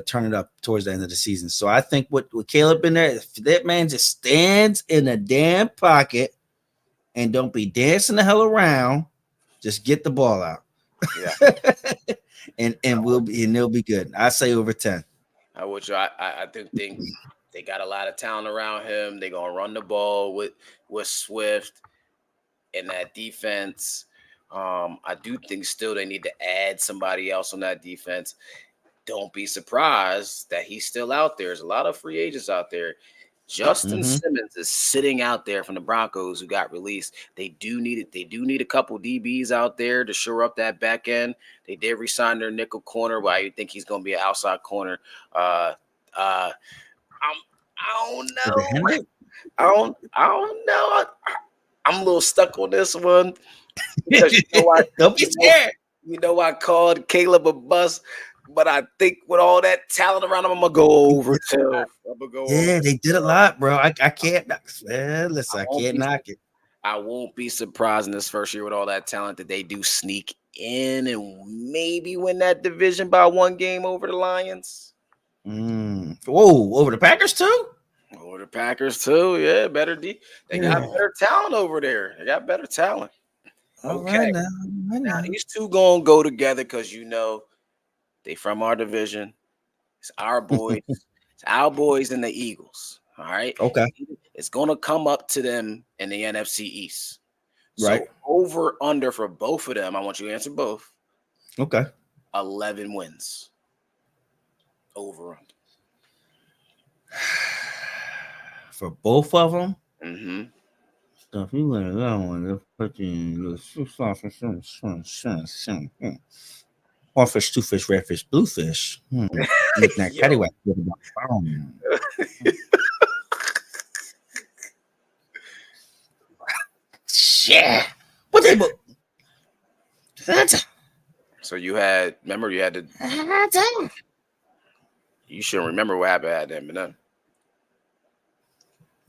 turn it up towards the end of the season. So I think with Caleb in there, if that man just stands in a damn pocket and don't be dancing the hell around, just get the ball out. Yeah. and it'll be good. I say over 10. I think they got a lot of talent around him. They're gonna run the ball with Swift and that defense. I do think still they need to add somebody else on that defense. Don't be surprised that he's still out there. There's a lot of free agents out there. Justin Simmons is sitting out there from the Broncos who got released. They do need it. They do need a couple DBs out there to shore up that back end. They did resign their nickel corner, but I think he's going to be an outside corner. I don't know. I don't know. I'm a little stuck on this one. Because don't be scared. I called Caleb a bust, but I think with all that talent around him, I'm gonna go over too. They did a lot, bro. I can't. Listen, I can't knock it. I won't be surprised in this first year with all that talent that they do sneak in and maybe win that division by 1 game over the Lions. Whoa, over the Packers too? Over the Packers too. Yeah, better They got better talent over there. They got better talent. Okay. Now these two gonna go together because they from our division. It's our boys. It's our boys and the Eagles. All right. Okay. It's gonna come up to them in the NFC East. Right. So over under for both of them. I want you to answer both. Okay. 11 wins. Over under. For both of them. Mm-hmm. Stuff you let that one fucking one fish, 2 fish, red fish, blue fish. Paddywhack. Shit. What they book? So you had to. You shouldn't remember what happened at them, but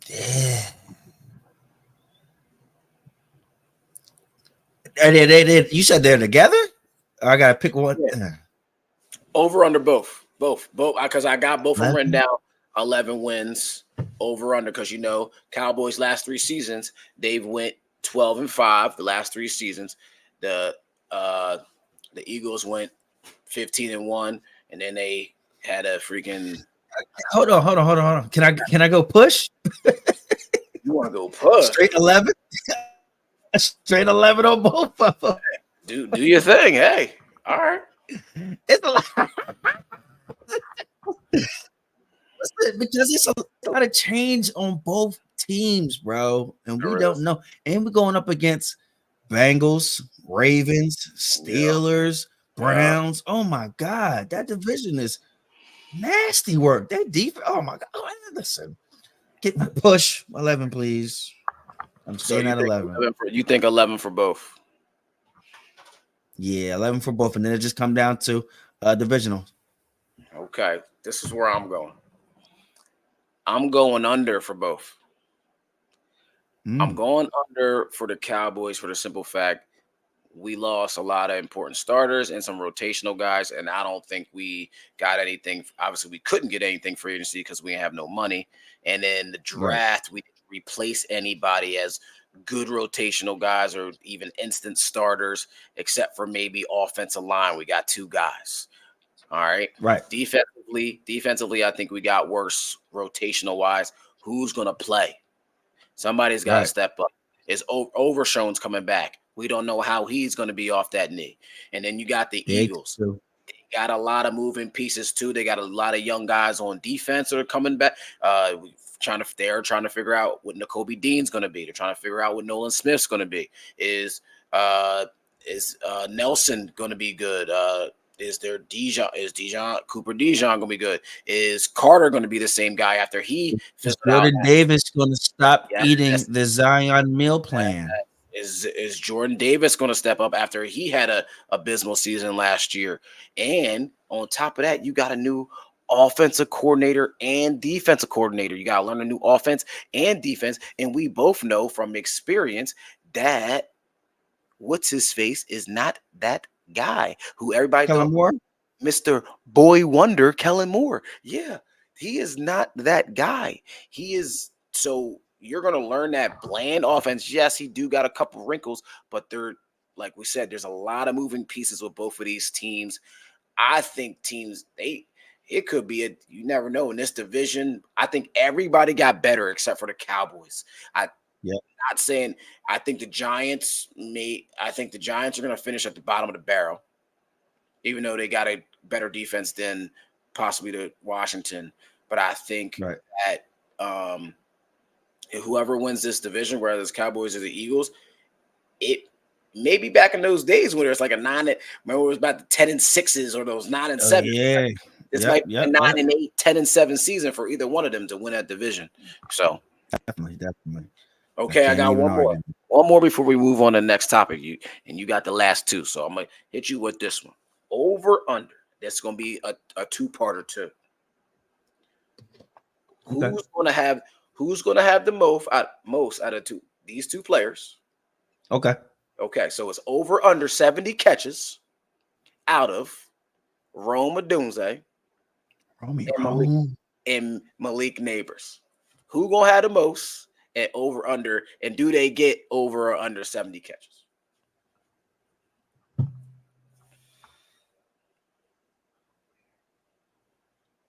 yeah. They you said they're together? I gotta pick one. Yeah. Over under both because I got both of them written down. 11 wins over under because Cowboys last 3 seasons they've went 12-5 the last 3 seasons. The Eagles went 15-1 and then they had a freaking. Hold on. Can I go push? You want to go push? Straight 11. Straight 11 on both of them. Do your thing. Hey, all right. It's a lot. Because it's a lot of change on both teams, bro, and we There don't is. know. And we're going up against Bengals, Ravens, Yeah. Steelers, Yeah. Browns. Oh my God, that division is nasty work. That defense. Oh my God. Oh, listen, get my push 11, please. I'm So staying at 11. you think 11 for both? Yeah, 11 for both, and then it just come down to divisional. Okay. This is where I'm going. I'm going under for both. I'm Mm, going under for the Cowboys for the simple fact we lost a lot of important starters and some rotational guys, and I don't think we got anything. Obviously, we couldn't get anything for agency because we have no money. And then the right, draft, we didn't replace anybody as good rotational guys or even instant starters, except for maybe offensive line. We got two guys. All right. right, Defensively, I think we got worse rotational wise. Who's gonna play? Somebody's got to right. step up. Is Overshown's coming back? We don't know how he's going to be off that knee. And then you got the Big Eagles. two. They got a lot of moving pieces too. They got a lot of young guys on defense that are coming back. They're trying to figure out what N'Kobe Dean's going to be. They're trying to figure out what Nolan Smith's going to be. Uh is Nelson going to be good? Is Dijon Cooper Dijon gonna be good? Is Carter gonna be the same guy after he Is fizzled out? Jordan Davis going to stop eating Yes. the Zion meal plan? Is Jordan Davis going to step up after he had a abysmal season last year? And on top of that, you got a new offensive coordinator and defensive coordinator. You got to learn a new offense and defense. And we both know from experience that what's his face is not that guy who everybody Kellen thought Moore? Mr. Boy Wonder, Kellen Moore. Yeah, he is not that guy. He is so you're gonna learn that bland offense. Yes, he do got a couple wrinkles, but they're like we said, there's a lot of moving pieces with both of these teams. I think teams it could be a you never know in this division. I think everybody got better except for the Cowboys. I Yeah. not saying I think the Giants are gonna finish at the bottom of the barrel even though they got a better defense than possibly the Washington. But I think Right. that whoever wins this division, whether it's Cowboys or the Eagles, it maybe back in those days when there's like a remember it was about the 10-6s or those 9 and Oh 7. yeah. This Yep. might be a Yep. 9 Yep. and 8, 10-7 season for either one of them to win that division. So Definitely. Definitely. I okay, I can't got even one more. argue. One more before we move on to the next topic. You got the last two. So I'm gonna hit you with this one. Over under. That's gonna be a two-parter too. Okay. Who's gonna have the most out of these two players? Okay. Okay, so it's over under 70 catches out of Rome Odunze Romy and Rome. Malik Neighbors. Who gonna have the most and over under? And do they get over or under 70 catches?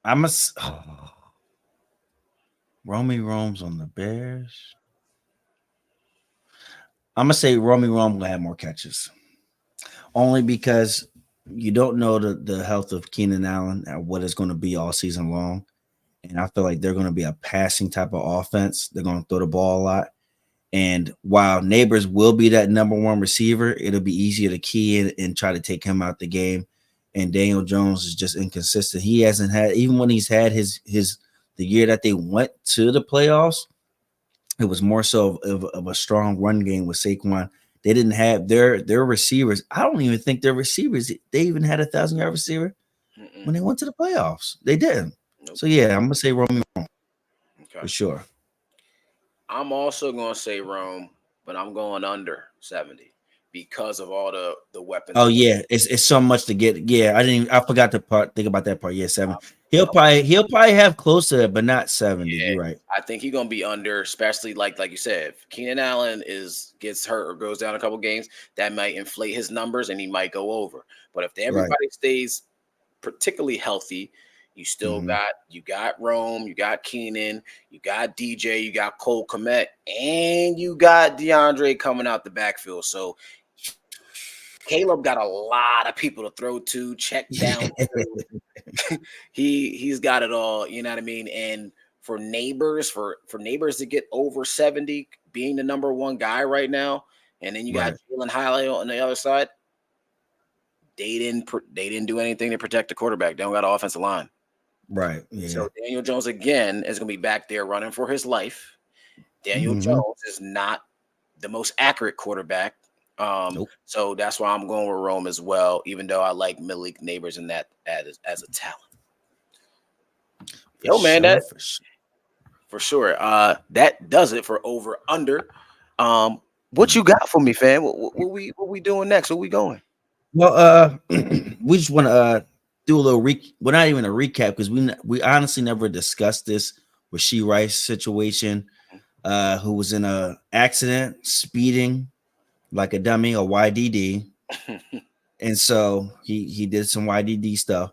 I'm a Romy Rome's on the Bears. I'm gonna say Romy Rome will have more catches. Only because you don't know the health of Keenan Allen and what it's going to be all season long. And I feel like they're going to be a passing type of offense. They're going to throw the ball a lot. And while Neighbors will be that number one receiver, it'll be easier to key in and try to take him out the game. And Daniel Jones is just inconsistent. He hasn't had, even when he's had his the year that they went to the playoffs, it was more so of a strong run game with Saquon. They didn't have their receivers. I don't even think their receivers. They even had 1,000-yard receiver Mm-mm. when they went to the playoffs. They didn't. Nope. So yeah, I'm gonna say Romy Okay. for sure. I'm also gonna say Rome, but I'm going under 70 because of all the weapons. Oh yeah, it's so much to get. Yeah, I forgot to think about that part. Yeah, seven. Um, He'll probably have close to it, but not 70. yeah, You're right. I think he's gonna be under, especially like you said, if Keenan Allen gets hurt or goes down a couple games, that might inflate his numbers and he might go over. But if Right. everybody stays particularly healthy, Mm-hmm. you got Rome, you got Keenan, you got DJ, you got Cole Kmet, and you got DeAndre coming out the backfield. So Caleb got a lot of people to throw to, check down to. He's got it all, you know what I mean? And for neighbors to get over 70, being the number one guy right now, and then you got Jalen Highley on the other side. They didn't do anything to protect the quarterback. They don't got an offensive line. Right. Yeah. So Daniel Jones again is gonna be back there running for his life. Daniel Jones is not the most accurate quarterback. So that's why I'm going with Rome as well, even though I like Malik Neighbors in that as a talent. For sure. That does it for over under. What you got for me, fam? What we doing next? Where we going? Well, we just want to do a little well, not even a recap, because we honestly never discussed this with She Rice situation, who was in a accident speeding like a dummy, a YDD. And so he did some YDD stuff,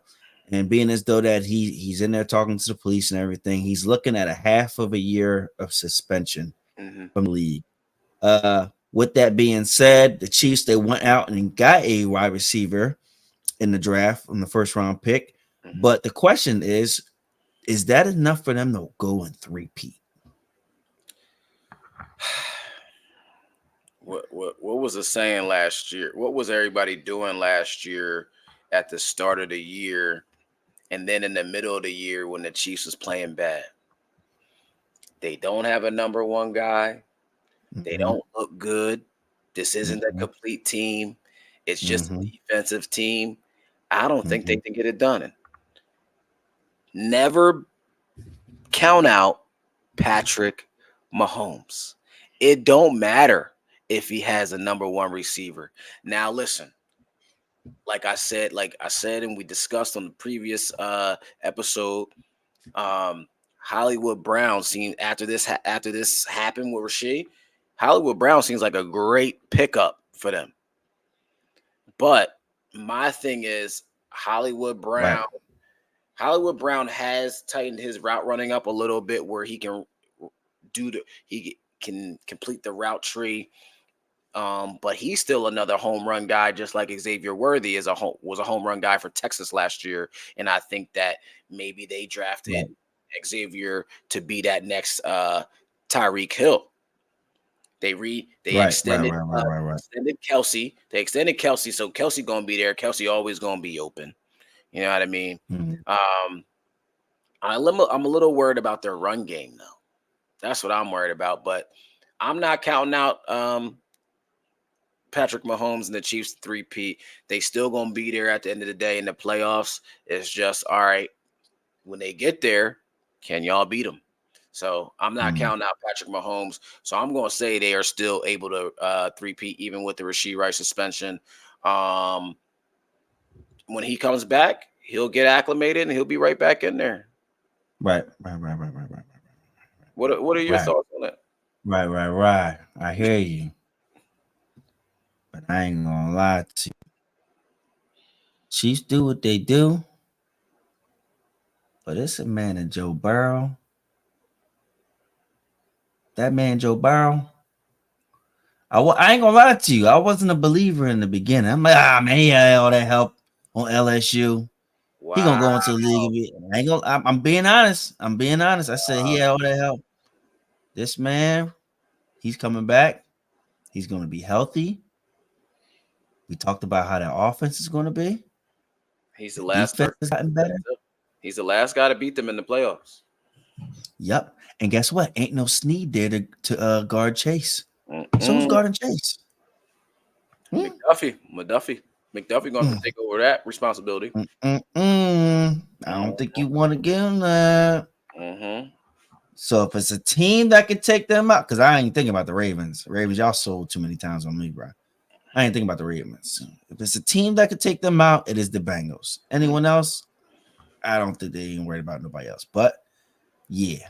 and being as though that he's in there talking to the police and everything, he's looking at a half of a year of suspension from the league. With that being said, the Chiefs, they went out and got a wide receiver in the draft on the first round pick. But the question is that enough for them to go and 3-peat? What was the saying last year? What was everybody doing last year at the start of the year, and then in the middle of the year when the Chiefs was playing bad? They don't have a number one guy. They don't look good. This isn't a complete team. It's just a defensive team. I don't think they can get it done. Never count out Patrick Mahomes. It don't matter if he has a number one receiver. Now, listen, like I said, and we discussed on the previous episode, Hollywood Brown seemed after this happened with Rasheed, Hollywood Brown seems like a great pickup for them. But my thing is Hollywood Brown has tightened his route running up a little bit, where he can complete the route tree. But he's still another home run guy, just like Xavier Worthy was a home run guy for Texas last year. And I think that maybe they drafted Xavier to be that next Tyreek Hill. They extended Kelsey. They extended Kelsey, so Kelsey gonna be there. Kelsey always gonna be open. You know what I mean? I'm a little worried about their run game though. That's what I'm worried about. But I'm not counting out Patrick Mahomes and the Chiefs 3-peat. They still gonna be there at the end of the day in the playoffs. It's just all right. When they get there, can y'all beat them? So I'm not counting out Patrick Mahomes. So I'm going to say they are still able to 3-peat even with the Rasheed Rice suspension. When he comes back, he'll get acclimated and he'll be right back in there. Right. What are your thoughts on that? Right. I hear you. But I ain't going to lie to you. Chiefs do what they do. But it's a man in Joe Burrow. That man, Joe Burrow, I ain't gonna lie to you. I wasn't a believer in the beginning. I'm like, man, he had all that help on LSU. Wow. He gonna go into the league. I'm being honest. I said he had all that help. This man, he's coming back. He's gonna be healthy. We talked about how that offense is gonna be. He's the last defense has gotten better. He's the last guy to beat them in the playoffs. Yep. And guess what? Ain't no Snead there to guard Chase. So who's guarding Chase? McDuffie going to take over that responsibility. I don't think you want to give him that. So if it's a team that can take them out, because I ain't thinking about the Ravens. Ravens, y'all sold too many times on me, bro. I ain't thinking about the Ravens. If it's a team that could take them out, it is the Bengals. Anyone else? I don't think they ain't worried about nobody else. But yeah,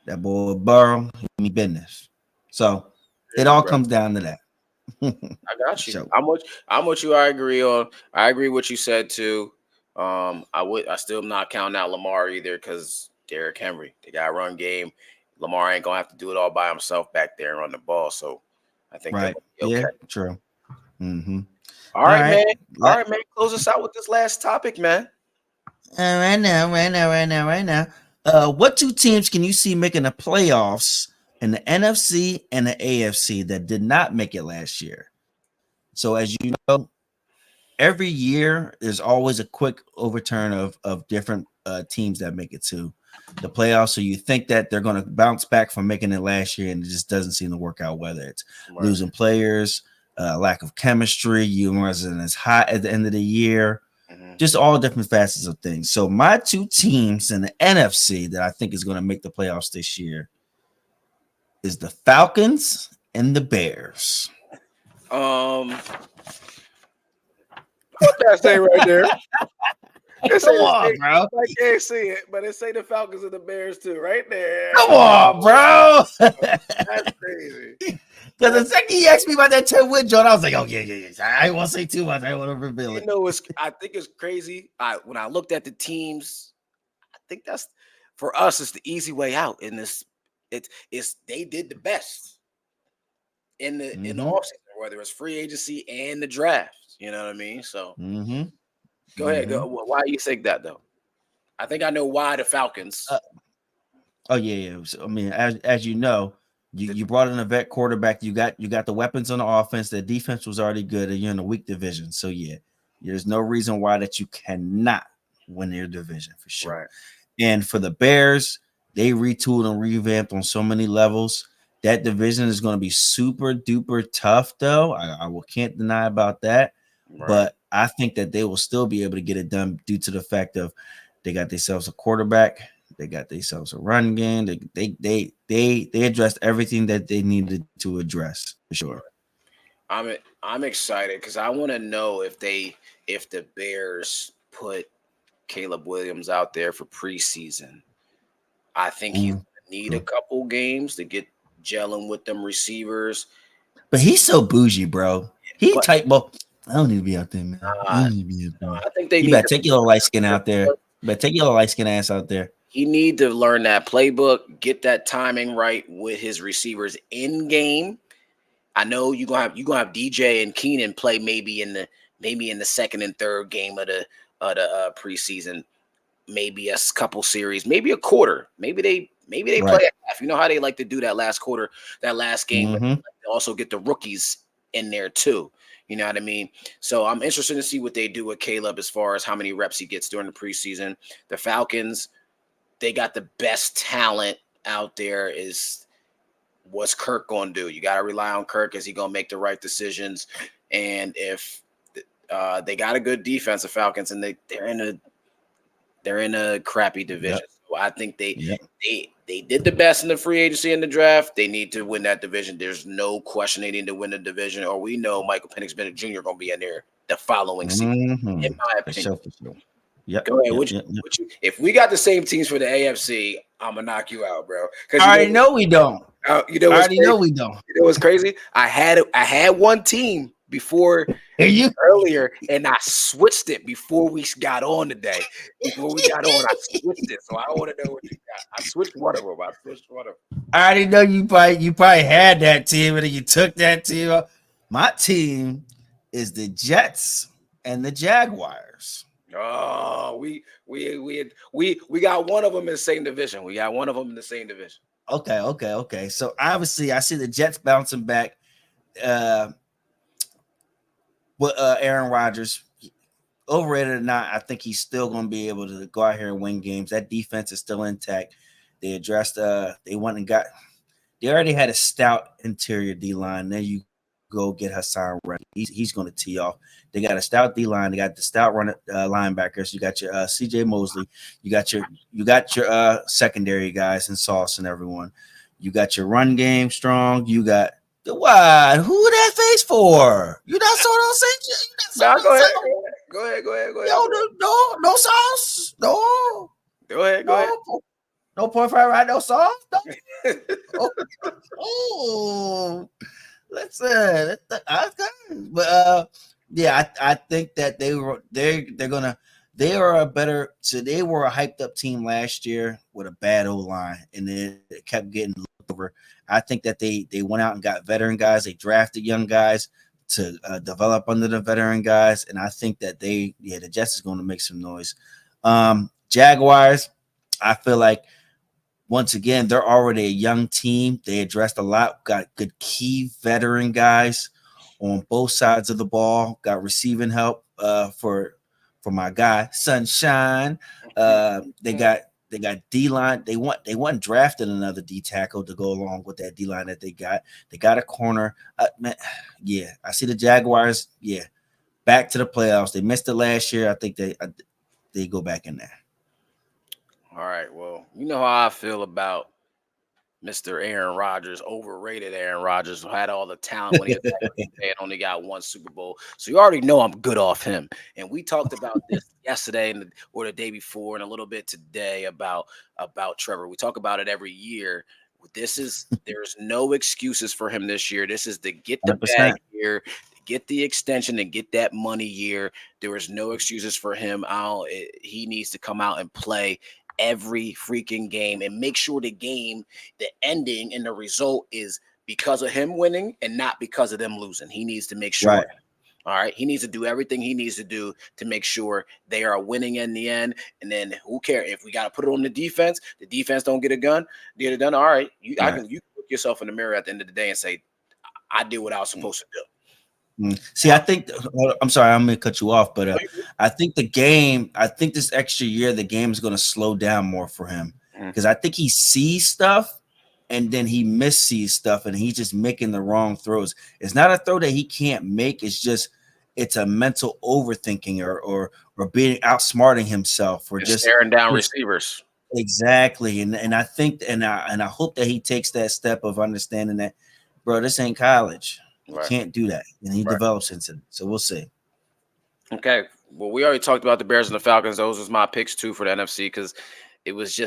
that boy Burrow, he me business. So it all comes down to that. I got you. How much you I agree on. I agree what you said too. I still not counting out Lamar either, because Derrick Henry, they got a run game. Lamar ain't gonna have to do it all by himself back there and run the ball. So I think right. Okay. Yeah, true. All right, man. All right, man. Close us out with this last topic, man. Right now. What two teams can you see making the playoffs in the NFC and the AFC that did not make it last year? So as you know, every year there's always a quick overturn of different teams that make it to the playoffs. So you think that they're going to bounce back from making it last year, and it just doesn't seem to work out. Whether it's losing players, lack of chemistry, you wasn't as hot at the end of the year. Just all different facets of things. So my two teams in the NFC that I think is going to make the playoffs this year is the Falcons and the Bears. What that say right there? Come on, bro. I can't see it, but it say the Falcons and the Bears too, right there. Come on, bro. That's crazy. Because the second you asked me about that 10-win joint, I was like, oh, yeah. I won't say too much. I want to reveal it. You know, I think it's crazy. When I looked at the teams, I think that's for us. It's the easy way out in this. It's they did the best in the offseason, whether it's free agency and the draft. You know what I mean? So go ahead. Go. Why do you think that though? I think I know why the Falcons. Oh yeah. So, I mean, as you know. You brought in a vet quarterback. You got the weapons on the offense. The defense was already good, and you're in a weak division. So yeah, there's no reason why that you cannot win your division for sure. Right. And for the Bears, they retooled and revamped on so many levels. That division is going to be super duper tough, though. I can't deny about that. Right. But I think that they will still be able to get it done due to the fact of they got themselves a quarterback. They got themselves a run game. They addressed everything that they needed to address for sure. I'm excited because I want to know if the Bears put Caleb Williams out there for preseason. I think he's going to need a couple games to get gelling with them receivers. But he's so bougie, bro. He type, well, I don't need to be out there, man. I don't need to be out there. I think you better take your little light skin out there. But take your little light skin ass out there. He need to learn that playbook, get that timing right with his receivers in game. I know you're gonna have DJ and Keenan play maybe in the second and third game of the preseason, maybe a couple series, maybe a quarter, maybe they play a half. You know how they like to do that last quarter, that last game. But they also get the rookies in there too. You know what I mean? So I'm interested to see what they do with Caleb as far as how many reps he gets during the preseason. The Falcons, they got the best talent out there. What's Kirk going to do? You got to rely on Kirk. Is he going to make the right decisions? And if they got a good defense, the Falcons, and they're in a crappy division. Yep. So I think they did the best in the free agency and the draft. They need to win that division. There's no question they need to win the division, or we know Michael Penix Bennett Jr. going to be in there the following season, in my opinion. For sure. Yep. Go ahead. If we got the same teams for the AFC, I'm gonna knock you out, bro. Because I already know we don't. Know we don't. You know what's crazy? I had one team before earlier, and I switched it before we got on today. Before we got on, I switched it. So I want to know what you got. I switched one of them. I already know you probably had that team, and then you took that team. My team is the Jets and the Jaguars. Oh, we got one of them in the same division. Okay. So obviously, I see the Jets bouncing back. With Aaron Rodgers, overrated or not, I think he's still going to be able to go out here and win games. That defense is still intact. They addressed. They went and got. They already had a stout interior D line. Then you go get Hassan Reddick. He's going to tee off. They got a stout D line. They got the stout run linebackers. You got your CJ Mosley. You got your secondary guys and Sauce and everyone. You got your run game strong. You got what? Who that face for? You not saw those things? Go ahead. Yo, no Sauce. No. Go ahead. No 0.5 right. No Sauce. No. Oh. Listen, but I think that they were a better. So they were a hyped up team last year with a bad O line, and it kept getting looked over. I think that they went out and got veteran guys. They drafted young guys. develop under the veteran guys, and I think that the Jets is going to make some noise. Jaguars, I feel like once again they're already a young team. They addressed a lot, got good key veteran guys on both sides of the ball. Got receiving help for my guy Sunshine. They got D line. They want drafted another D tackle to go along with that D line that they got. They got a corner. Man, yeah, I see the Jaguars. Yeah, back to the playoffs. They missed it last year. I think they go back in there. All right. Well, you know how I feel about Mr. Aaron Rodgers, overrated Aaron Rodgers, who had all the talent when he was back in the day and only got one Super Bowl. So you already know I'm good off him. And we talked about this yesterday or the day before and a little bit today about Trevor. We talk about it every year. There's no excuses for him this year. This is the get the 100%. bag year, get the extension and get that money year. There is no excuses for him. He needs to come out and play every freaking game and make sure the ending and the result is because of him winning and not because of them losing. He needs to make sure. Right. All right. He needs to do everything he needs to do to make sure they are winning in the end. And then who cares if we got to put it on the defense don't get it done. All right. You can look yourself in the mirror at the end of the day and say, I did what I was supposed to do. See, I think I'm sorry, I'm gonna cut you off, but I think this extra year, the game is gonna slow down more for him because I think he sees stuff and then he missees stuff and he's just making the wrong throws. It's not a throw that he can't make, it's a mental overthinking or being outsmarting himself or just staring down receivers. Exactly. And I think and I hope that he takes that step of understanding that, bro, this ain't college. You can't do that. And he develops into it. So we'll see. Okay. Well, we already talked about the Bears and the Falcons. Those was my picks too for the NFC because it was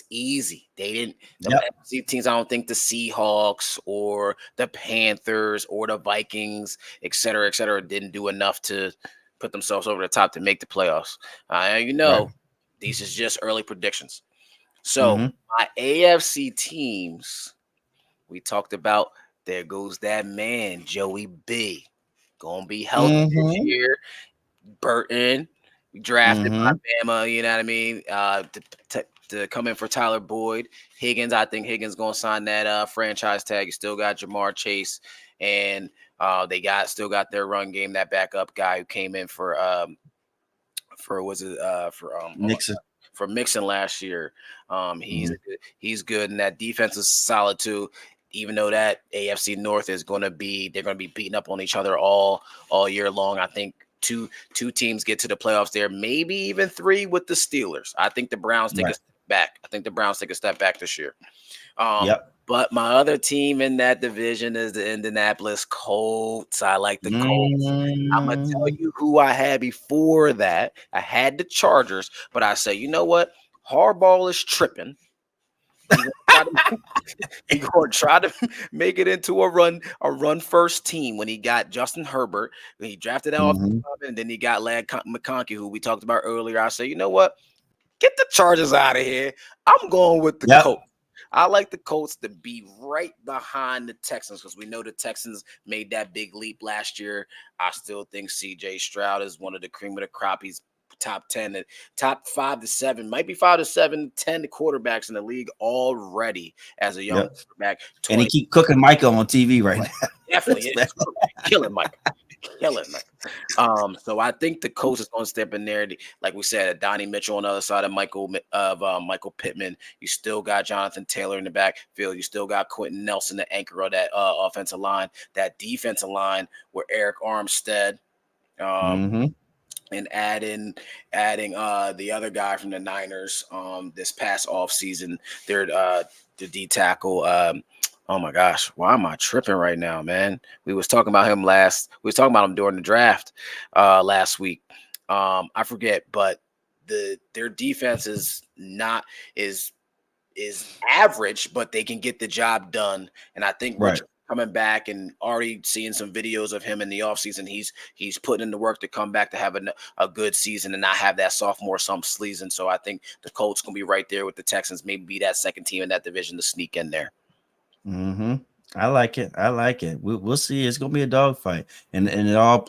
easy. They didn't NFC teams, I don't think the Seahawks or the Panthers or the Vikings, et cetera, didn't do enough to put themselves over the top to make the playoffs. These is just early predictions. So my AFC teams, we talked about. There goes that man, Joey B. Gonna be healthy this year. Burton, drafted by Bama, you know what I mean? To come in for Tyler Boyd. Higgins, I think Higgins gonna sign that franchise tag. You still got Jamar Chase, and they still got their run game, that backup guy who came in for Nixon. For Mixon last year. He's good, and that defense is solid too. Even though that AFC North they're going to be beating up on each other all year long. I think two teams get to the playoffs there, maybe even three with the Steelers. I think the Browns take a step back. I think the Browns take a step back this year. But my other team in that division is the Indianapolis Colts. I like the Colts. I'm going to tell you who I had before that. I had the Chargers, but I say, you know what? Harbaugh is tripping. He's going to try to make it into a run first team when he got Justin Herbert. When he drafted out and then he got Ladd McConkey, who we talked about earlier. I say, you know what? Get the Chargers out of here. I'm going with the Colts. I like the Colts to be right behind the Texans because we know the Texans made that big leap last year. I still think C.J. Stroud is one of the cream of the crop. He's top 10, top 5 to 7, might be 5 to 7, 10 quarterbacks in the league already as a young quarterback. And he keep cooking Micah on TV right now. Definitely. Killing Micah. So I think the coach is going to step in there. Like we said, Donnie Mitchell on the other side of Michael Pittman. You still got Jonathan Taylor in the backfield. You still got Quentin Nelson, the anchor of that offensive line. That defensive line with Eric Armstead. And adding the other guy from the Niners this past offseason, the D tackle. Oh my gosh, why am I tripping right now, man? We was talking about him during the draft last week. I forget, but their defense is average, but they can get the job done. And I think coming back and already seeing some videos of him in the offseason, he's putting in the work to come back to have a good season and not have that sophomore slump season. So I think the Colts gonna be right there with the Texans, maybe be that second team in that division to sneak in there. I like it. I like it. We'll see. It's gonna be a dogfight, and it all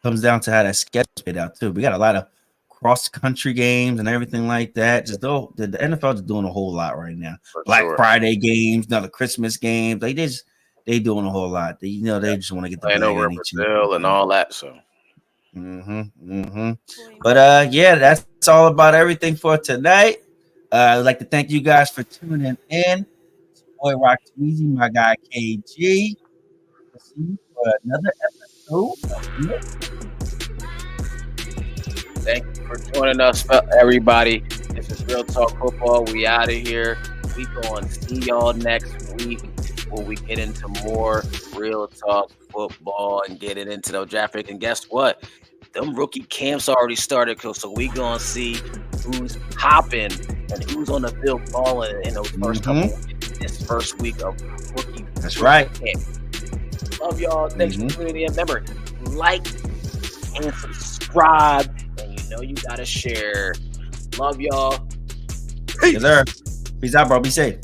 comes down to how that schedule played out too. We got a lot of cross country games and everything like that. Just though the NFL is doing a whole lot right now. For Black sure. Friday games, now the Christmas games. They doing a whole lot. They just want to get the Playing bag over in in each. Brazil and all that. So But yeah, that's all about everything for tonight. I'd like to thank you guys for tuning in. It's your boy Rock Tweezy, my guy KG. We'll see you for another episode of thank you for joining us, everybody. This is Real Talk Football. We out of here. We going to see y'all next week when we get into more Real Talk Football and get it into the draft pick. And guess what? Them rookie camps already started, so we gonna see who's hopping and who's on the field balling in those first this first week of rookie. That's right. Camp. Love y'all. Thanks for tuning in. Remember, like and subscribe, and you know you gotta share. Love y'all. Peace. Yes, sir. Peace out, bro. Be safe.